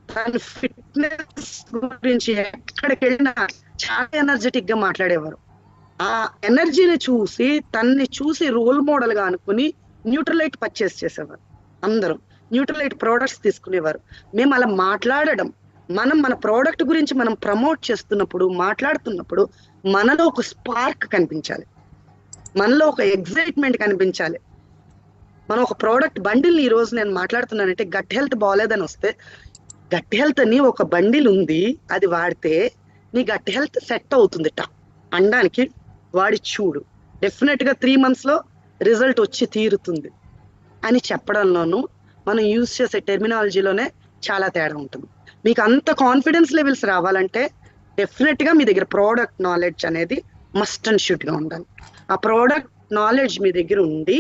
తన ఫిట్నెస్ గురించి ఎక్కడికి వెళ్ళినా చాలా ఎనర్జెటిక్ గా మాట్లాడేవారు. ఆ ఎనర్జీని చూసి, తన్ని చూసి రోల్ మోడల్ గా అనుకుని న్యూట్రలైట్ పర్చేస్ చేసేవారు. అందరూ న్యూట్రలైట్ ప్రోడక్ట్స్ తీసుకునేవారు. మేము అలా మాట్లాడడం, మన ప్రోడక్ట్ గురించి మనం ప్రమోట్ చేస్తున్నప్పుడు, మాట్లాడుతున్నప్పుడు మనలో ఒక స్పార్క్ కనిపించాలి, మనలో ఒక ఎగ్జైట్మెంట్ కనిపించాలి. మనం ఒక ప్రోడక్ట్ బండిల్ని ఈ రోజు నేను మాట్లాడుతున్నానంటే, గట్ హెల్త్ బాగాలేదని వస్తే, గట్ హెల్త్ అని ఒక బండిల్ ఉంది, అది వాడితే నీ గట్ హెల్త్ సెట్ అవుతుంది అనడానికి వాడి చూడు, డెఫినెట్ గా 3 months లో రిజల్ట్ వచ్చి తీరుతుంది అని చెప్పడంలోనూ మనం యూజ్ చేసే టెర్మినాలజీలోనే చాలా తేడా ఉంటుంది. మీకు అంత కాన్ఫిడెన్స్ లెవెల్స్ రావాలంటే డెఫినెట్ గా మీ దగ్గర ప్రోడక్ట్ నాలెడ్జ్ అనేది మస్ట్ అండ్ షుడ్ గా ఉండాలి. ఆ ప్రోడక్ట్ నాలెడ్జ్ మీ దగ్గర ఉండి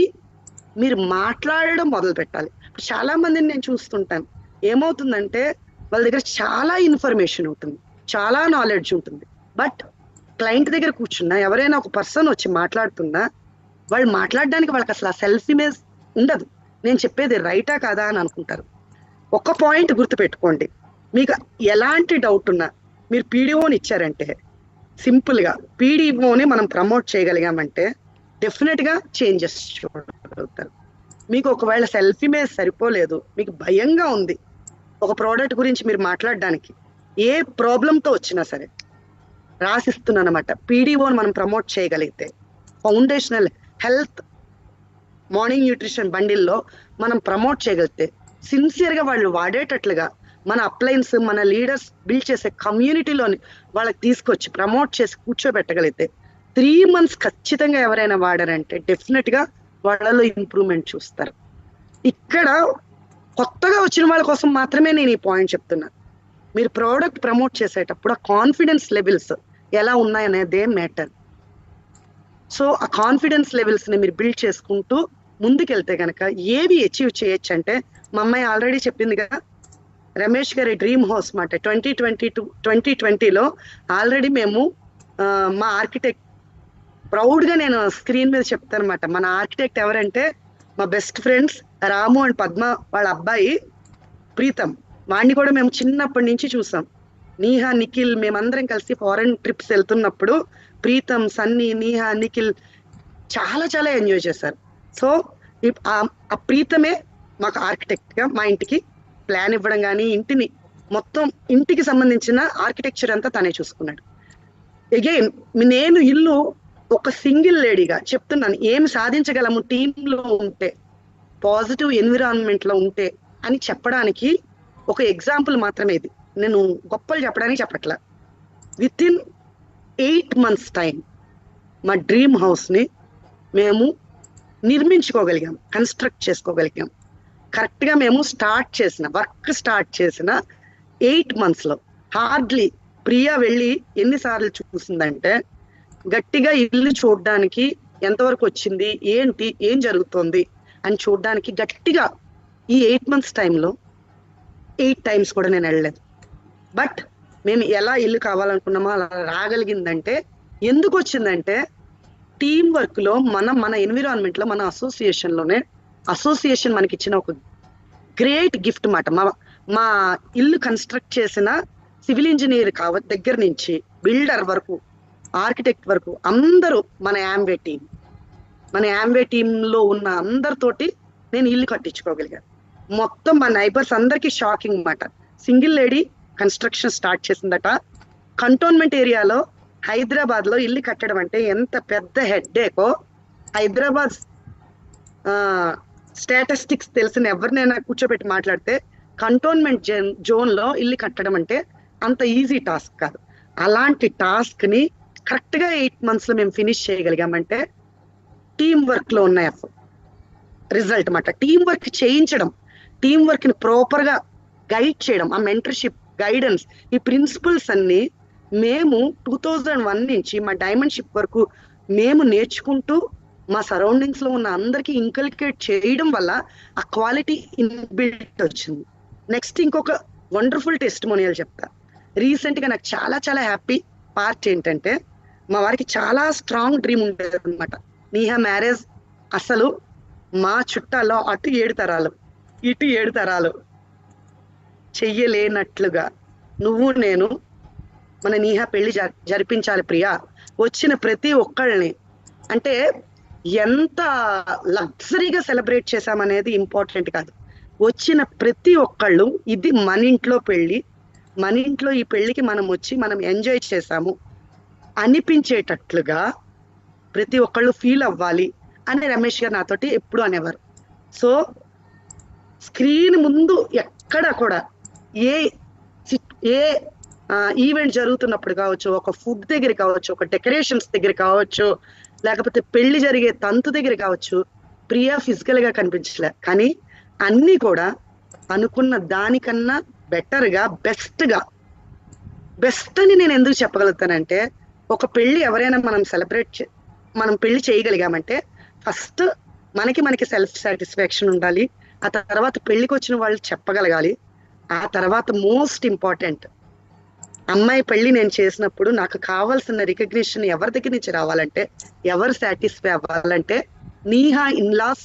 మీరు మాట్లాడడం మొదలు పెట్టాలి. చాలా మందిని నేను చూస్తుంటాను, ఏమవుతుందంటే వాళ్ళ దగ్గర చాలా ఇన్ఫర్మేషన్ ఉంటుంది, చాలా నాలెడ్జ్ ఉంటుంది, బట్ క్లయింట్ దగ్గర కూర్చున్నా, ఎవరైనా ఒక పర్సన్ వచ్చి మాట్లాడుతున్నా, వాళ్ళు మాట్లాడడానికి వాళ్ళకి అసలు ఆ సెల్ఫ్ ఇమేజ్ ఉండదు. నేను చెప్పేది రైటా కాదా అని అనుకుంటారు. ఒక పాయింట్ గుర్తుపెట్టుకోండి, మీకు ఎలాంటి డౌట్ ఉన్నా మీరు పీడిఓని ఇచ్చారంటే, సింపుల్ గా పీడిఓని మనం ప్రమోట్ చేయగలిగామంటే డెఫినెట్ గా చేంజెస్ చూడగలుగుతారు. మీకు ఒకవేళ సెల్ఫ్ ఇమేజ్ సరిపోలేదు, మీకు భయంగా ఉంది ఒక ప్రోడక్ట్ గురించి మీరు మాట్లాడడానికి, ఏ ప్రాబ్లంతో వచ్చినా సరే రాసిస్తున్నాను అనమాట, పీడిఓని మనం ప్రమోట్ చేయగలిగితే, ఫౌండేషనల్ హెల్త్ మార్నింగ్ న్యూట్రిషన్ బండిల్లో మనం ప్రమోట్ చేయగలిగితే, సిన్సియర్ గా వాళ్ళు వాడేటట్లుగా మన అప్లయన్స్, మన లీడర్స్ బిల్డ్ చేసే కమ్యూనిటీలోని వాళ్ళకి తీసుకొచ్చి ప్రమోట్ చేసి కూర్చోబెట్టగలిగితే 3 months ఖచ్చితంగా ఎవరైనా వాడారంటే డెఫినెట్ గా వాళ్ళలో ఇంప్రూవ్మెంట్ చూస్తారు. ఇక్కడ కొత్తగా వచ్చిన వాళ్ళ కోసం మాత్రమే నేను ఈ పాయింట్ చెప్తున్నా. మీరు ప్రోడక్ట్ ప్రమోట్ చేసేటప్పుడు ఆ కాన్ఫిడెన్స్ లెవెల్స్ ఎలా ఉన్నాయనేదే మ్యాటర్. సో ఆ కాన్ఫిడెన్స్ లెవెల్స్ ని మీరు బిల్డ్ చేసుకుంటూ ముందుకెళ్తే కనుక ఏవి అచీవ్ చేయొచ్చు అంటే, మా అమ్మాయి ఆల్రెడీ చెప్పింది కదా, రమేష్ గారి డ్రీమ్ హౌస్ మాట 2020లో ఆల్రెడీ మేము మా ఆర్కిటెక్ట్, ప్రౌడ్ గా నేను స్క్రీన్ మీద చెప్తాను అనమాట, మన ఆర్కిటెక్ట్ ఎవరంటే మా best friends Ramu and Padma వాళ్ళ అబ్బాయి ప్రీతం. వాడిని కూడా మేము చిన్నప్పటి నుంచి చూసాం. నీహా, నిఖిల్ మేమందరం కలిసి ఫారెన్ ట్రిప్స్ వెళ్తున్నప్పుడు ప్రీతం, సన్నీ, నీహా, నిఖిల్ చాలా చాలా ఎంజాయ్ చేశారు. సో ఆ ప్రీతమే మాకు ఆర్కిటెక్ట్ గా మా ఇంటికి ప్లాన్ ఇవ్వడం కానీ, ఇంటిని మొత్తం ఇంటికి సంబంధించిన ఆర్కిటెక్చర్ అంతా తనే చూసుకున్నాడు. అగైన్ నేను ఇల్లు ఒక సింగిల్ లేడీగా చెప్తున్నాను, ఏమి సాధించగలము టీంలో ఉంటే, పాజిటివ్ ఎన్విరాన్మెంట్ లో ఉంటే అని చెప్పడానికి ఒక ఎగ్జాంపుల్ మాత్రమే ఇది. నేను గొప్పలు చెప్పడానికి చెప్పట్లా. విత్ ఇన్ 8 months టైం మా డ్రీమ్ హౌస్ ని మేము నిర్మించుకోగలిగాం, కన్స్ట్రక్ట్ చేసుకోగలిగాం. కరెక్ట్ గా మేము వర్క్ స్టార్ట్ చేసిన 8 months లో హార్డ్లీ ప్రియా వెళ్ళి ఎన్నిసార్లు చూసిందంటే, గట్టిగా ఇల్లు చూడడానికి ఎంతవరకు వచ్చింది, ఏంటి, ఏం జరుగుతోంది అని చూడడానికి గట్టిగా ఈ 8 months టైంలో 8 times కూడా నేను వెళ్ళలేదు. బట్ మేము ఎలా ఇల్లు కావాలనుకున్నామో అలా రాగలిగిందంటే ఎందుకు వచ్చిందంటే టీం వర్క్ లో మన ఎన్విరాన్మెంట్ లో మన అసోసియేషన్ మనకి ఇచ్చిన ఒక గ్రేట్ గిఫ్ట్ మాట. మా ఇల్లు కన్స్ట్రక్ట్ చేసిన సివిల్ ఇంజనీర్ దగ్గర నుంచి బిల్డర్ వరకు ఆర్కిటెక్ట్ వరకు అందరూ మన యాంవే టీంలో ఉన్న అందరితోటి నేను ఇల్లు కట్టించుకోగలిగాను. మొత్తం మా నైబర్స్ అందరికీ షాకింగ్ మాట. సింగిల్ లేడీ కన్స్ట్రక్షన్ స్టార్ట్ చేసిందట. కంటోన్మెంట్ ఏరియాలో హైదరాబాద్ లో ఇల్లు కట్టడం అంటే ఎంత పెద్ద హెడ్ఏకో హైదరాబాద్ స్టాటిస్టిక్స్ తెలిసిన ఎవరినైనా కూర్చోబెట్టి మాట్లాడితే కంటోన్మెంట్ జోన్ లో ఇల్లు కట్టడం అంటే అంత ఈజీ టాస్క్ కాదు. అలాంటి టాస్క్ ని కరెక్ట్ గా 8 months లో మేము ఫినిష్ చేయగలిగామంటే టీం వర్క్ లో ఉన్న రిజల్ట్ మాట. టీం వర్క్ చేయించడం, టీం వర్క్ ని ప్రాపర్ గా గైడ్ చేయడం, ఆ మెంటర్షిప్ గైడెన్స్, ఈ ప్రిన్సిపల్స్ అన్ని మేము 2001 నుంచి మా డైమండ్ షిప్ వరకు మేము నేర్చుకుంటూ మా సరౌండింగ్స్ లో ఉన్న అందరికి ఇంకల్కేట్ చేయడం వల్ల ఆ క్వాలిటీ ఇన్బిల్ట్ వచ్చింది. నెక్స్ట్ ఇంకొక వండర్ఫుల్ టెస్టిమోనియల్ చెప్తా. రీసెంట్ గా నాకు చాలా చాలా హ్యాపీ పార్ట్ ఏంటంటే మా వారికి చాలా స్ట్రాంగ్ డ్రీమ్ ఉండేది అనమాట. నీహా మ్యారేజ్ అసలు మా చుట్టాల్లో అటు 7 తరాలు ఇటు 7 తరాలు చెయ్యలేనట్లుగా నువ్వు నేను మన నీహా పెళ్లి జరిపించాలి ప్రియా. వచ్చిన ప్రతి ఒక్కళ్ళని అంటే ఎంత లగ్జరీగా సెలబ్రేట్ చేశామనేది ఇంపార్టెంట్ కాదు. వచ్చిన ప్రతి ఒక్కళ్ళు ఇది మన ఇంట్లో పెళ్లి, మన ఇంట్లో ఈ పెళ్లికి మనం వచ్చి మనం ఎంజాయ్ చేశాము అనిపించేటట్లుగా ప్రతి ఒక్కళ్ళు ఫీల్ అవ్వాలి అని రమేష్ గారు నాతోటి ఎప్పుడు అనేవారు. సో స్క్రీన్ ముందు ఎక్కడ కూడా ఏ ఈవెంట్ జరుగుతున్నప్పుడు కావచ్చు, ఒక ఫుడ్ దగ్గర కావచ్చు, ఒక డెకరేషన్స్ దగ్గర కావచ్చు, లేకపోతే పెళ్లి జరిగే తంతు దగ్గర కావచ్చు, ప్రియా ఫిజికల్ గా కనిపించలే. కానీ అన్ని కూడా అనుకున్న దానికన్నా బెటర్ గా బెస్ట్ అని నేను ఎందుకు చెప్పగలుగుతానంటే ఒక పెళ్లి ఎవరైనా మనం పెళ్లి చేయగలిగామంటే ఫస్ట్ మనకి సెల్ఫ్ సాటిస్ఫాక్షన్ ఉండాలి. ఆ తర్వాత పెళ్లికి వచ్చిన వాళ్ళు చెప్పగలగాలి. ఆ తర్వాత మోస్ట్ ఇంపార్టెంట్ అమ్మాయి పెళ్లి నేను చేసినప్పుడు నాకు కావాల్సిన రికగ్నిషన్ ఎవరి దగ్గర నుంచి రావాలంటే, ఎవరు సాటిస్ఫై అవ్వాలంటే నీహా in laws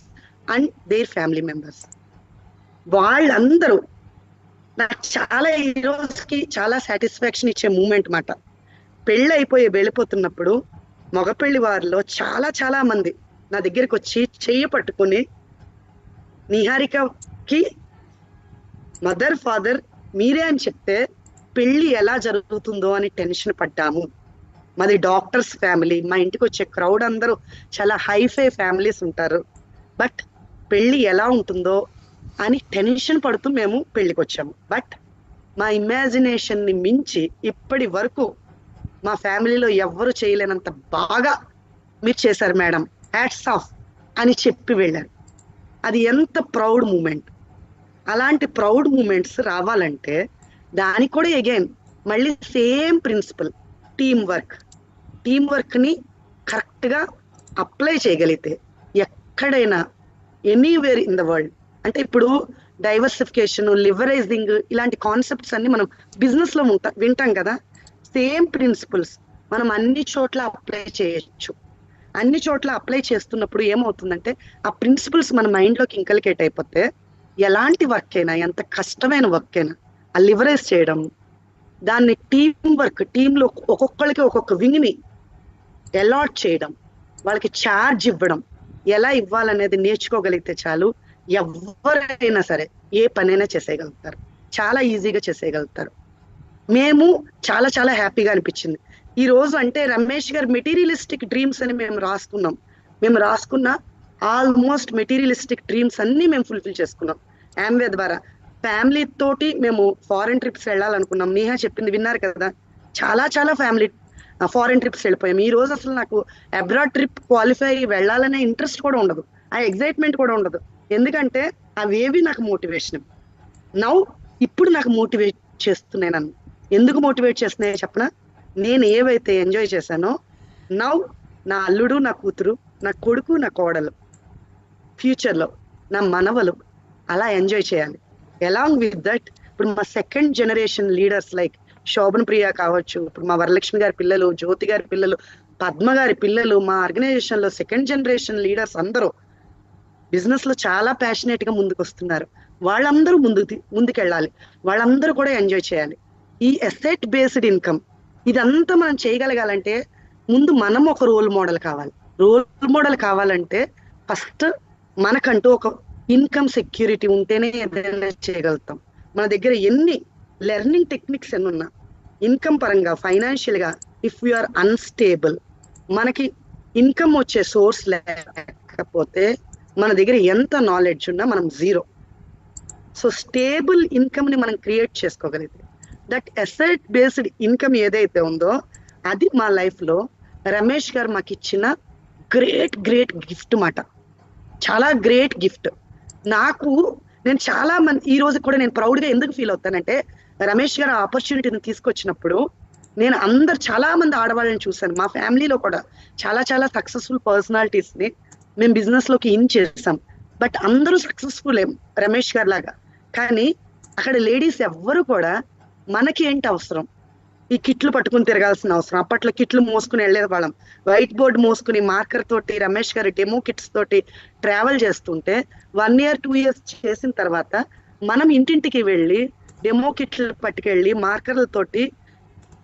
and their family members. వాళ్ళందరూ నాకు చాలా ఈ రోజుకి చాలా సాటిస్ఫాక్షన్ ఇచ్చే మూమెంట్ మాట. పెళ్ళి అయిపోయి వెళ్ళిపోతున్నప్పుడు మగపెళ్లి వారిలో చాలా చాలా మంది నా దగ్గరికి వచ్చి చెయ్యి పట్టుకుని నిహారికకి మదర్ ఫాదర్ మీరే అని చెప్తే పెళ్లి ఎలా జరుగుతుందో అని టెన్షన్ పడ్డాము. మాది డాక్టర్స్ ఫ్యామిలీ, మా ఇంటికి వచ్చే క్రౌడ్ అందరూ చాలా హైఫై ఫ్యామిలీస్ ఉంటారు. బట్ పెళ్లి ఎలా ఉంటుందో అని టెన్షన్ పడుతూ మేము పెళ్లికి వచ్చాము. బట్ మా ఇమాజినేషన్ ని మించి ఇప్పటి వరకు మా ఫ్యామిలీలో ఎవ్వరు చేయలేనంత బాగా మీరు చేశారు మేడం, హ్యాట్స్ ఆఫ్ అని చెప్పి వెళ్ళారు. అది ఎంత ప్రౌడ్ మూమెంట్. అలాంటి ప్రౌడ్ మూమెంట్స్ రావాలంటే దానికి కూడా అగైన్ మళ్ళీ సేమ్ ప్రిన్సిపల్ టీం వర్క్ ని కరెక్ట్ గా అప్లై చేయగలిగితే ఎక్కడైనా ఎనీవేర్ ఇన్ ద వరల్డ్, అంటే ఇప్పుడు డైవర్సిఫికేషన్, లివరైజింగ్ ఇలాంటి కాన్సెప్ట్స్ అన్ని మనం బిజినెస్ లో వింటాం కదా. సేమ్ ప్రిన్సిపల్స్ మనం అన్ని చోట్ల అప్లై చేయొచ్చు. అన్ని చోట్ల అప్లై చేస్తున్నప్పుడు ఏమవుతుందంటే ఆ ప్రిన్సిపల్స్ మన మైండ్ లోకి ఇంకల్కేట్ అయిపోతే ఎలాంటి వర్క్ అయినా, ఎంత కష్టమైన వర్క్ అయినా ఆ లివరైజ్ చేయడం, దాన్ని టీంలో ఒక్కొక్కరికి ఒక్కొక్క వింగ్ ని అలాట్ చేయడం, వాళ్ళకి ఛార్జ్ ఇవ్వడం, ఎలా ఇవ్వాలనేది నేర్చుకోగలిగితే చాలు ఎవరైనా సరే ఏ పనైనా చేసేయగలుగుతారు, చాలా ఈజీగా చేసేయగలుగుతారు. మేము చాలా చాలా హ్యాపీగా అనిపించింది ఈ రోజు. అంటే రమేష్ గారు మెటీరియలిస్టిక్ డ్రీమ్స్ అని మేము రాసుకున్న ఆల్మోస్ట్ మెటీరియలిస్టిక్ డ్రీమ్స్ అన్ని మేము ఫుల్ఫిల్ చేసుకున్నాం యాంవే ద్వారా. ఫ్యామిలీ తోటి మేము ఫారెన్ ట్రిప్స్ వెళ్ళాలనుకున్నాం. నీహా చెప్పింది విన్నారు కదా, చాలా చాలా ఫ్యామిలీ ఫారెన్ ట్రిప్స్ వెళ్ళిపోయాం. ఈ రోజు అసలు నాకు అబ్రాడ్ ట్రిప్ క్వాలిఫై వెళ్ళాలనే ఇంట్రెస్ట్ కూడా ఉండదు, ఆ ఎగ్జైట్మెంట్ కూడా ఉండదు. ఎందుకంటే అవేవి నాకు మోటివేషన్. ఇప్పుడు నాకు మోటివేట్ చేస్తున్నాయి. నన్ను ఎందుకు మోటివేట్ చేస్తున్నాయో చెప్పనా? నేను ఏవైతే ఎంజాయ్ చేశానో నా అల్లుడు, నా కూతురు, నా కొడుకు, నా కోడలు ఫ్యూచర్లో నా మనవలు అలా ఎంజాయ్ చేయాలి. అలాంగ్ విత్ దట్ ఇప్పుడు మా second generation leaders like Shobhan Priya కావచ్చు, ఇప్పుడు మా వరలక్ష్మి గారి పిల్లలు, జ్యోతి గారి పిల్లలు, పద్మ గారి పిల్లలు, మా ఆర్గనైజేషన్ లో సెకండ్ జనరేషన్ లీడర్స్ అందరూ బిజినెస్ లో చాలా ప్యాషనేట్ గా ముందుకు వస్తున్నారు. వాళ్ళందరూ ముందుకెళ్ళాలి, వాళ్ళందరూ కూడా ఎంజాయ్ చేయాలి. ఈ అసెట్ బేస్డ్ ఇన్కమ్ ఇదంతా మనం చేయగలగాలంటే ముందు మనం ఒక రోల్ మోడల్ కావాలి. రోల్ మోడల్ కావాలంటే ఫస్ట్ మనకంటూ ఒక ఇన్కమ్ సెక్యూరిటీ ఉంటేనే ఏదైనా చేయగలుగుతాం. మన దగ్గర ఎన్ని లెర్నింగ్ టెక్నిక్స్ ఎన్ని ఉన్నా ఇన్కమ్ పరంగా ఫైనాన్షియల్ గా ఇఫ్ యూఆర్ అన్స్టేబుల్, మనకి ఇన్కమ్ వచ్చే సోర్స్ లేకపోతే మన దగ్గర ఎంత నాలెడ్జ్ ఉన్నా మనం జీరో. సో స్టేబుల్ ఇన్కమ్ ని మనం క్రియేట్ చేసుకోగలిగితే దట్ అసెట్ బేస్డ్ ఇన్కమ్ ఏదైతే ఉందో అది మా లైఫ్ లో రమేష్ గారు మాకు ఇచ్చిన గ్రేట్ గిఫ్ట్ మాట. చాలా గ్రేట్ గిఫ్ట్. నేను చాలా మంది ఈ రోజు కూడా నేను ప్రౌడ్ గా ఎందుకు ఫీల్ అవుతానంటే రమేష్ గారు ఆపర్చునిటీని తీసుకొచ్చినప్పుడు నేను చాలా మంది ఆడవాళ్ళని చూశాను. మా ఫ్యామిలీలో కూడా చాలా సక్సెస్ఫుల్ పర్సనాలిటీస్ ని మేము బిజినెస్ లోకి చేసాం. బట్ అందరూ సక్సెస్ఫుల్ రమేష్ గారు లాగా. కానీ అక్కడ లేడీస్ ఎవ్వరు కూడా మనకి ఏంటి అవసరం, ఈ కిట్లు పట్టుకుని తిరగాల్సిన అవసరం. అప్పట్లో కిట్లు మోసుకుని వెళ్ళే వాళ్ళం, వైట్ బోర్డ్ మోసుకుని మార్కర్ తోటి రమేష్ గారి డెమో కిట్స్ తోటి ట్రావెల్ చేస్తుంటే 1 year 2 years చేసిన తర్వాత మనం ఇంటింటికి వెళ్ళి డెమో కిట్లు పట్టుకెళ్ళి మార్కర్లతోటి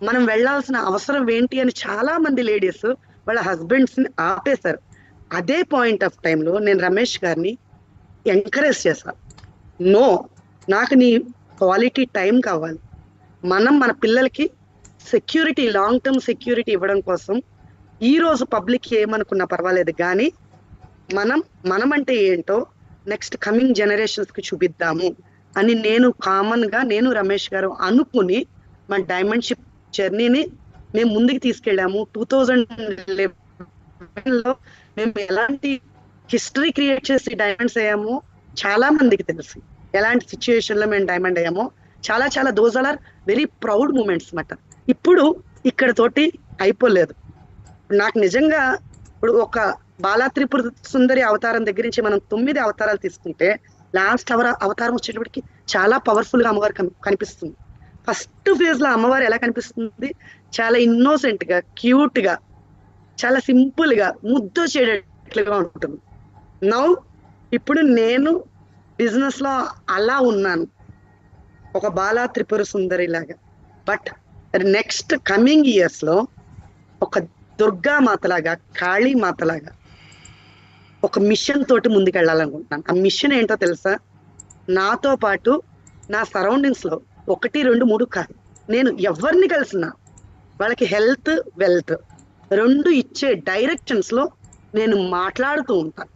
మనం వెళ్లాల్సిన అవసరం ఏంటి అని చాలా మంది లేడీస్ వాళ్ళ హస్బెండ్స్ ని ఆపేశారు. అదే పాయింట్ ఆఫ్ టైంలో నేను రమేష్ గారిని ఎంకరేజ్ చేశాను. నో, నాకు నీ క్వాలిటీ టైం కావాలి. మన పిల్లలకి సెక్యూరిటీ, లాంగ్ టర్మ్ సెక్యూరిటీ ఇవ్వడం కోసం ఈ రోజు పబ్లిక్ ఏమనుకున్నా పర్వాలేదు, కానీ మనం అంటే ఏంటో నెక్స్ట్ కమింగ్ జనరేషన్స్ కి చూపిద్దాము అని నేను రమేష్ గారు అనుకుని మన డైమండ్ షిప్ జర్నీని మేము ముందుకు తీసుకెళ్ళాము. 2011లో మేము ఎలాంటి హిస్టరీ క్రియేట్ చేసి డైమండ్స్ అయ్యామో చాలా మందికి తెలుసు. ఎలాంటి సిచ్యుయేషన్ లో మేము డైమండ్ అయ్యామో చాలా those are very proud moments మాట. ఇప్పుడు ఇక్కడ తోటి అయిపోలేదు. నాకు నిజంగా ఇప్పుడు ఒక బాలా త్రిపుర సుందరి అవతారం దగ్గర నుంచి మనం 9 అవతారాలు తీసుకుంటే లాస్ట్ అవతారం వచ్చేటప్పటికి చాలా పవర్ఫుల్ గా అమ్మవారు కనిపిస్తుంది. ఫస్ట్ ఫేజ్ లో అమ్మవారు ఎలా కనిపిస్తుంది, చాలా ఇన్నోసెంట్ గా, క్యూట్ గా, చాలా సింపుల్ గా, ముద్దు చేయట్లుగా ఉంటుంది. ఇప్పుడు నేను బిజినెస్ లో అలా ఉన్నాను, ఒక బాలా త్రిపుర సుందరి లాగా. బట్ నెక్స్ట్ కమింగ్ ఇయర్స్ లో ఒక దుర్గా మాతలాగా, కాళీ మాతలాగా ఒక మిషన్ తోటి ముందుకెళ్ళాలనుకుంటున్నాను. ఆ మిషన్ ఏంటో తెలుసా? నాతో పాటు నా సరౌండింగ్స్ లో 1, 2, 3 కాదు, నేను ఎవరిని కలిసినా వాళ్ళకి హెల్త్, వెల్త్ 2 ఇచ్చే డైరెక్షన్స్ లో నేను మాట్లాడుతూ ఉంటాను.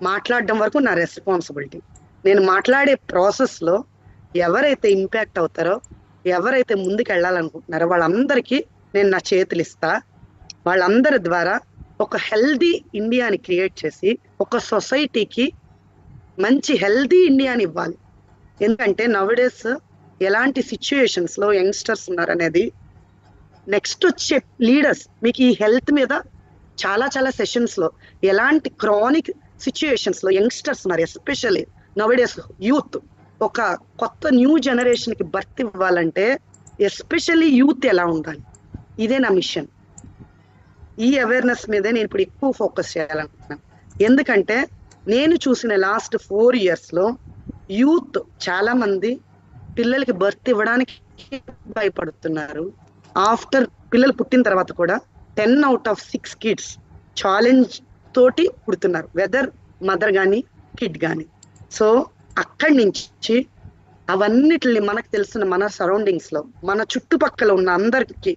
మాట్లాడడం వరకు నా రెస్పాన్సిబిలిటీ. నేను మాట్లాడే ప్రాసెస్ లో ఎవరైతే ఇంపాక్ట్ అవుతారో, ఎవరైతే ముందుకు వెళ్ళాలనుకుంటున్నారో వాళ్ళందరికీ నేను నా చేతులు ఇస్తా. వాళ్ళందరి ద్వారా ఒక హెల్దీ ఇండియాని క్రియేట్ చేసి ఒక సొసైటీకి మంచి హెల్దీ ఇండియాని ఇవ్వాలి. ఎందుకంటే నౌడేస్ ఎలాంటి సిచ్యుయేషన్స్ లో యంగ్స్టర్స్ ఉన్నారనేది, నెక్స్ట్ వచ్చే లీడర్స్ మీకు ఈ హెల్త్ మీద చాలా సెషన్స్ లో ఎలాంటి క్రానిక్ సిచ్యుయేషన్స్ లో యంగ్స్టర్స్ ఉన్నారు, ఎస్పెషల్లీ నౌడేస్ యూత్. ఒక కొత్త న్యూ జనరేషన్ కి బర్త్ ఇవ్వాలంటే ఎస్పెషల్లీ యూత్ ఎలా ఉండాలి, ఇదే నా మిషన్. ఈ అవేర్నెస్ మీదే నేను ఇప్పుడు ఎక్కువ ఫోకస్ చేయాలనుకుంటున్నాను. ఎందుకంటే నేను చూసిన లాస్ట్ 4 years లో యూత్ చాలా మంది పిల్లలకి బర్త్ ఇవ్వడానికి భయపడుతున్నారు. ఆఫ్టర్ పిల్లలు పుట్టిన తర్వాత కూడా 10 out of 6 kids ఛాలెంజ్ తోటి పుడుతున్నారు, వెదర్ మదర్ కానీ కిడ్ కానీ. సో అక్కడి నుంచి అవన్నిటిని మనకు తెలిసిన మన సరౌండింగ్స్ లో మన చుట్టుపక్కల ఉన్న అందరికి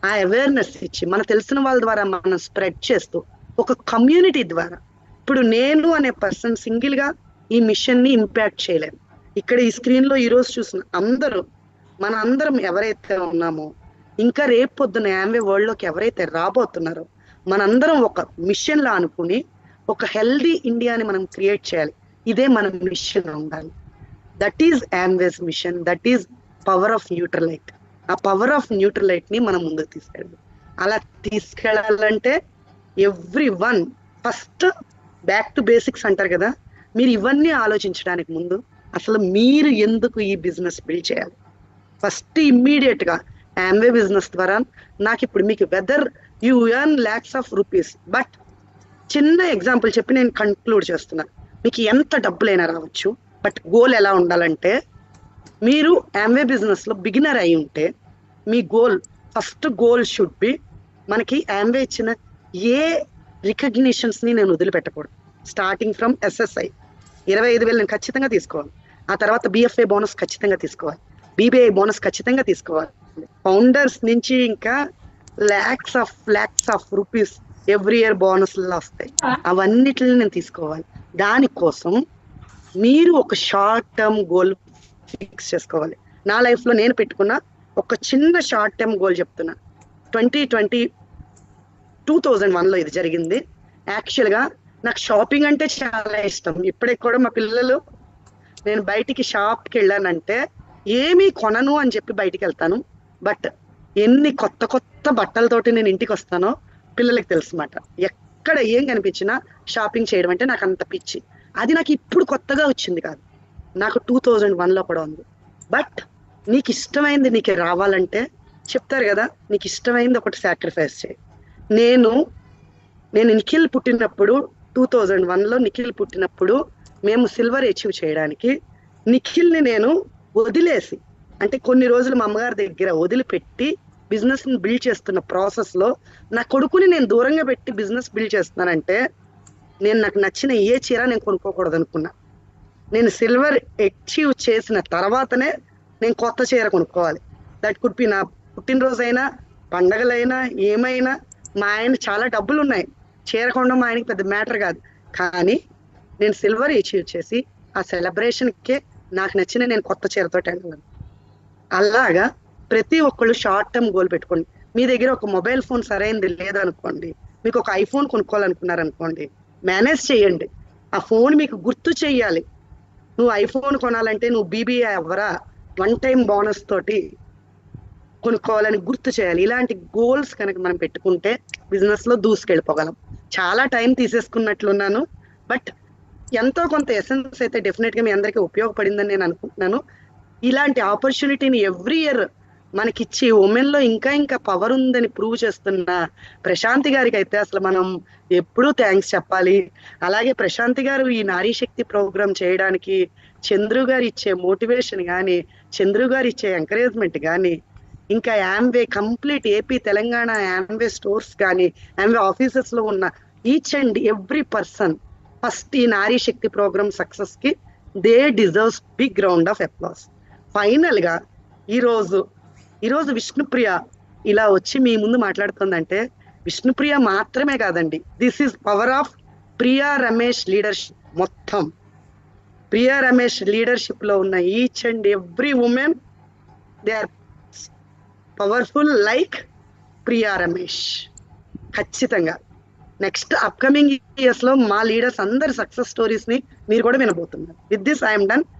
ఆ అవేర్నెస్ ఇచ్చి మన తెలిసిన వాళ్ళ ద్వారా మనం స్ప్రెడ్ చేస్తూ ఒక కమ్యూనిటీ ద్వారా, ఇప్పుడు నేను అనే పర్సన్ సింగిల్ గా ఈ మిషన్ ని ఇంపాక్ట్ చేయలేము. ఇక్కడ ఈ స్క్రీన్ లో ఈ రోజు చూసిన మన అందరం ఎవరైతే ఉన్నామో, ఇంకా రేపు పొద్దున యామ్వే వరల్డ్ లోకి ఎవరైతే రాబోతున్నారో, మనందరం ఒక మిషన్ లా అనుకుని ఒక హెల్దీ ఇండియాని మనం క్రియేట్ చేయాలి. ఇదే మన మిషన్ ఉండాలి. That is Amway's mission, that is power of Nutrilite. ఆ పవర్ ఆఫ్ న్యూట్రలైట్ ని మనం ముందుకు తీసుకెళ్ళాలి. అలా తీసుకెళ్ళాలంటే every one first back to basics అంటారు కదా, మీరు ఇవన్నీ ఆలోచించడానికి ముందు అసలు మీరు ఎందుకు ఈ బిజినెస్ బిల్డ్ చేయాలి? ఫస్ట్ ఇమ్మీడియట్ గా ఆమ్వే బిజినెస్ ద్వారా నాకు ఇప్పుడు మీకు whether you earn lakhs of rupees, but చిన్న ఎగ్జాంపుల్ చెప్పి నేను కన్క్లూడ్ చేస్తున్నా. మీకు ఎంత డబ్బులైనా రావచ్చు, బట్ గోల్ ఎలా ఉండాలంటే, మీరు ఆమ్వే బిజినెస్ లో బిగినర్ అయి ఉంటే మీ goal, first goal should be, మనకి ఆమ్వే ఇచ్చిన ఏ రికగ్నిషన్స్ ని నేను వదిలిపెట్టకూడదు. స్టార్టింగ్ ఫ్రమ్ SSI 25,000 నేను ఖచ్చితంగా తీసుకోవాలి. ఆ తర్వాత BFA బోనస్ ఖచ్చితంగా తీసుకోవాలి, BBI బోనస్ ఖచ్చితంగా తీసుకోవాలి. ఫౌండర్స్ నుంచి ఇంకా lakhs of rupees every year బోనస్లు వస్తాయి. అవన్నిటిని నేను తీసుకోవాలి. దానికోసం మీరు ఒక షార్ట్ టర్మ్ గోల్ ఫిక్స్ చేసుకోవాలి. నా లైఫ్ లో నేను పెట్టుకున్న ఒక చిన్న షార్ట్ టర్మ్ గోల్ చెప్తున్నా. 2001 లో ఇది జరిగింది. యాక్చువల్ గా నాకు షాపింగ్ అంటే చాలా ఇష్టం. ఇప్పటికి కూడా మా పిల్లలు, నేను బయటికి షాప్కి వెళ్ళానంటే ఏమీ కొనను అని చెప్పి బయటికి వెళ్తాను, బట్ ఎన్ని కొత్త కొత్త బట్టలతోటి నేను ఇంటికి వస్తానో పిల్లలకి తెలుసు మాట. ఎక్కడ ఏం కనిపించినా షాపింగ్ చేయడం అంటే నాకు అంత పిచ్చి. అది నాకు ఇప్పుడు కొత్తగా వచ్చింది కాదు, నాకు 2001 లో కూడా ఉంది. బట్ నీకు ఇష్టమైంది నీకు రావాలంటే చెప్తారు కదా, నీకు ఇష్టమైంది ఒకటి సాక్రిఫైస్ చేయి. నేను నిఖిల్ పుట్టినప్పుడు 2001 లో నిఖిల్ పుట్టినప్పుడు మేము సిల్వర్ అచీవ్ చేయడానికి నిఖిల్ని నేను వదిలేసి, అంటే కొన్ని రోజులు మా అమ్మగారి దగ్గర వదిలిపెట్టి బిజినెస్ ని బిల్డ్ చేస్తున్న ప్రాసెస్ లో నా కొడుకుని నేను దూరంగా పెట్టి బిజినెస్ బిల్డ్ చేస్తున్నానంటే, నేను నాకు నచ్చిన ఏ చీర నేను కొనుక్కోకూడదు అనుకున్నా. నేను సిల్వర్ అచీవ్ చేసిన తర్వాతనే నేను కొత్త చీర కొనుక్కోవాలి. దట్ కుడ్ బి నా పుట్టినరోజైనా పండగలైనా ఏమైనా. మా ఆయన చాలా డబ్బులు ఉన్నాయి, చీర కొనడం మా ఆయనకి పెద్ద మ్యాటర్ కాదు. కానీ నేను సిల్వర్ అచీవ్ చేసి ఆ సెలబ్రేషన్కే నాకు నచ్చిన నేను కొత్త చీరతో వెళ్ళాను. అలాగా ప్రతి ఒక్కళ్ళు షార్ట్ టర్మ్ గోల్ పెట్టుకోండి. మీ దగ్గర ఒక మొబైల్ ఫోన్ సరైనది లేదనుకోండి, మీకు ఒక ఐఫోన్ కొనుక్కోవాలనుకున్నారనుకోండి, మేనేజ్ చేయండి. ఆ ఫోన్ మీకు గుర్తు చెయ్యాలి. నువ్వు ఐఫోన్ కొనాలంటే నువ్వు BBI అవ్వరా, 1 టైం బోనస్ తోటి కొనుక్కోవాలని గుర్తు చేయాలి. ఇలాంటి గోల్స్ కనుక మనం పెట్టుకుంటే బిజినెస్ లో దూసుకెళ్ళిపోగలం. చాలా టైం తీసేసుకున్నట్లున్నాను, బట్ ఎంతో కొంత ఎసెన్స్ అయితే డెఫినెట్ గా మీ అందరికీ ఉపయోగపడిందని నేను అనుకుంటున్నాను. ఇలాంటి ఆపర్చునిటీని ఎవ్రీ ఇయర్ మనకిచ్చి ఉమెన్ లో ఇంకా ఇంకా పవర్ ఉందని ప్రూవ్ చేస్తున్న ప్రశాంతి గారికి అయితే అసలు మనం ఎప్పుడూ థ్యాంక్స్ చెప్పాలి. అలాగే ప్రశాంతి గారు ఈ నారీ శక్తి ప్రోగ్రామ్ చేయడానికి చంద్రు గారు ఇచ్చే మోటివేషన్ కానీ, చంద్రు గారు ఇచ్చే ఎంకరేజ్మెంట్ కానీ, ఇంకా Amway complete AP Telangana Amway stores కానీ, ఆమ్వే ఆఫీసెస్ లో ఉన్న each and every person first ఈ నారీ శక్తి ప్రోగ్రామ్ సక్సెస్ కి they deserves big round of applause. Final గా ఈరోజు విష్ణుప్రియ ఇలా వచ్చి మీ ముందు మాట్లాడుతుందంటే విష్ణుప్రియ మాత్రమే కాదండి, this is power of Priya Ramesh leadership. మొత్తం ప్రియా రమేష్ లీడర్షిప్ లో ఉన్న each and every women they are powerful like Priya Ramesh. ఖచ్చితంగా నెక్స్ట్ అప్కమింగ్ ఇయర్స్ లో మా లీడర్స్ అందరి సక్సెస్ స్టోరీస్ ని మీరు కూడా వినబోతున్నారు. With this I'm done.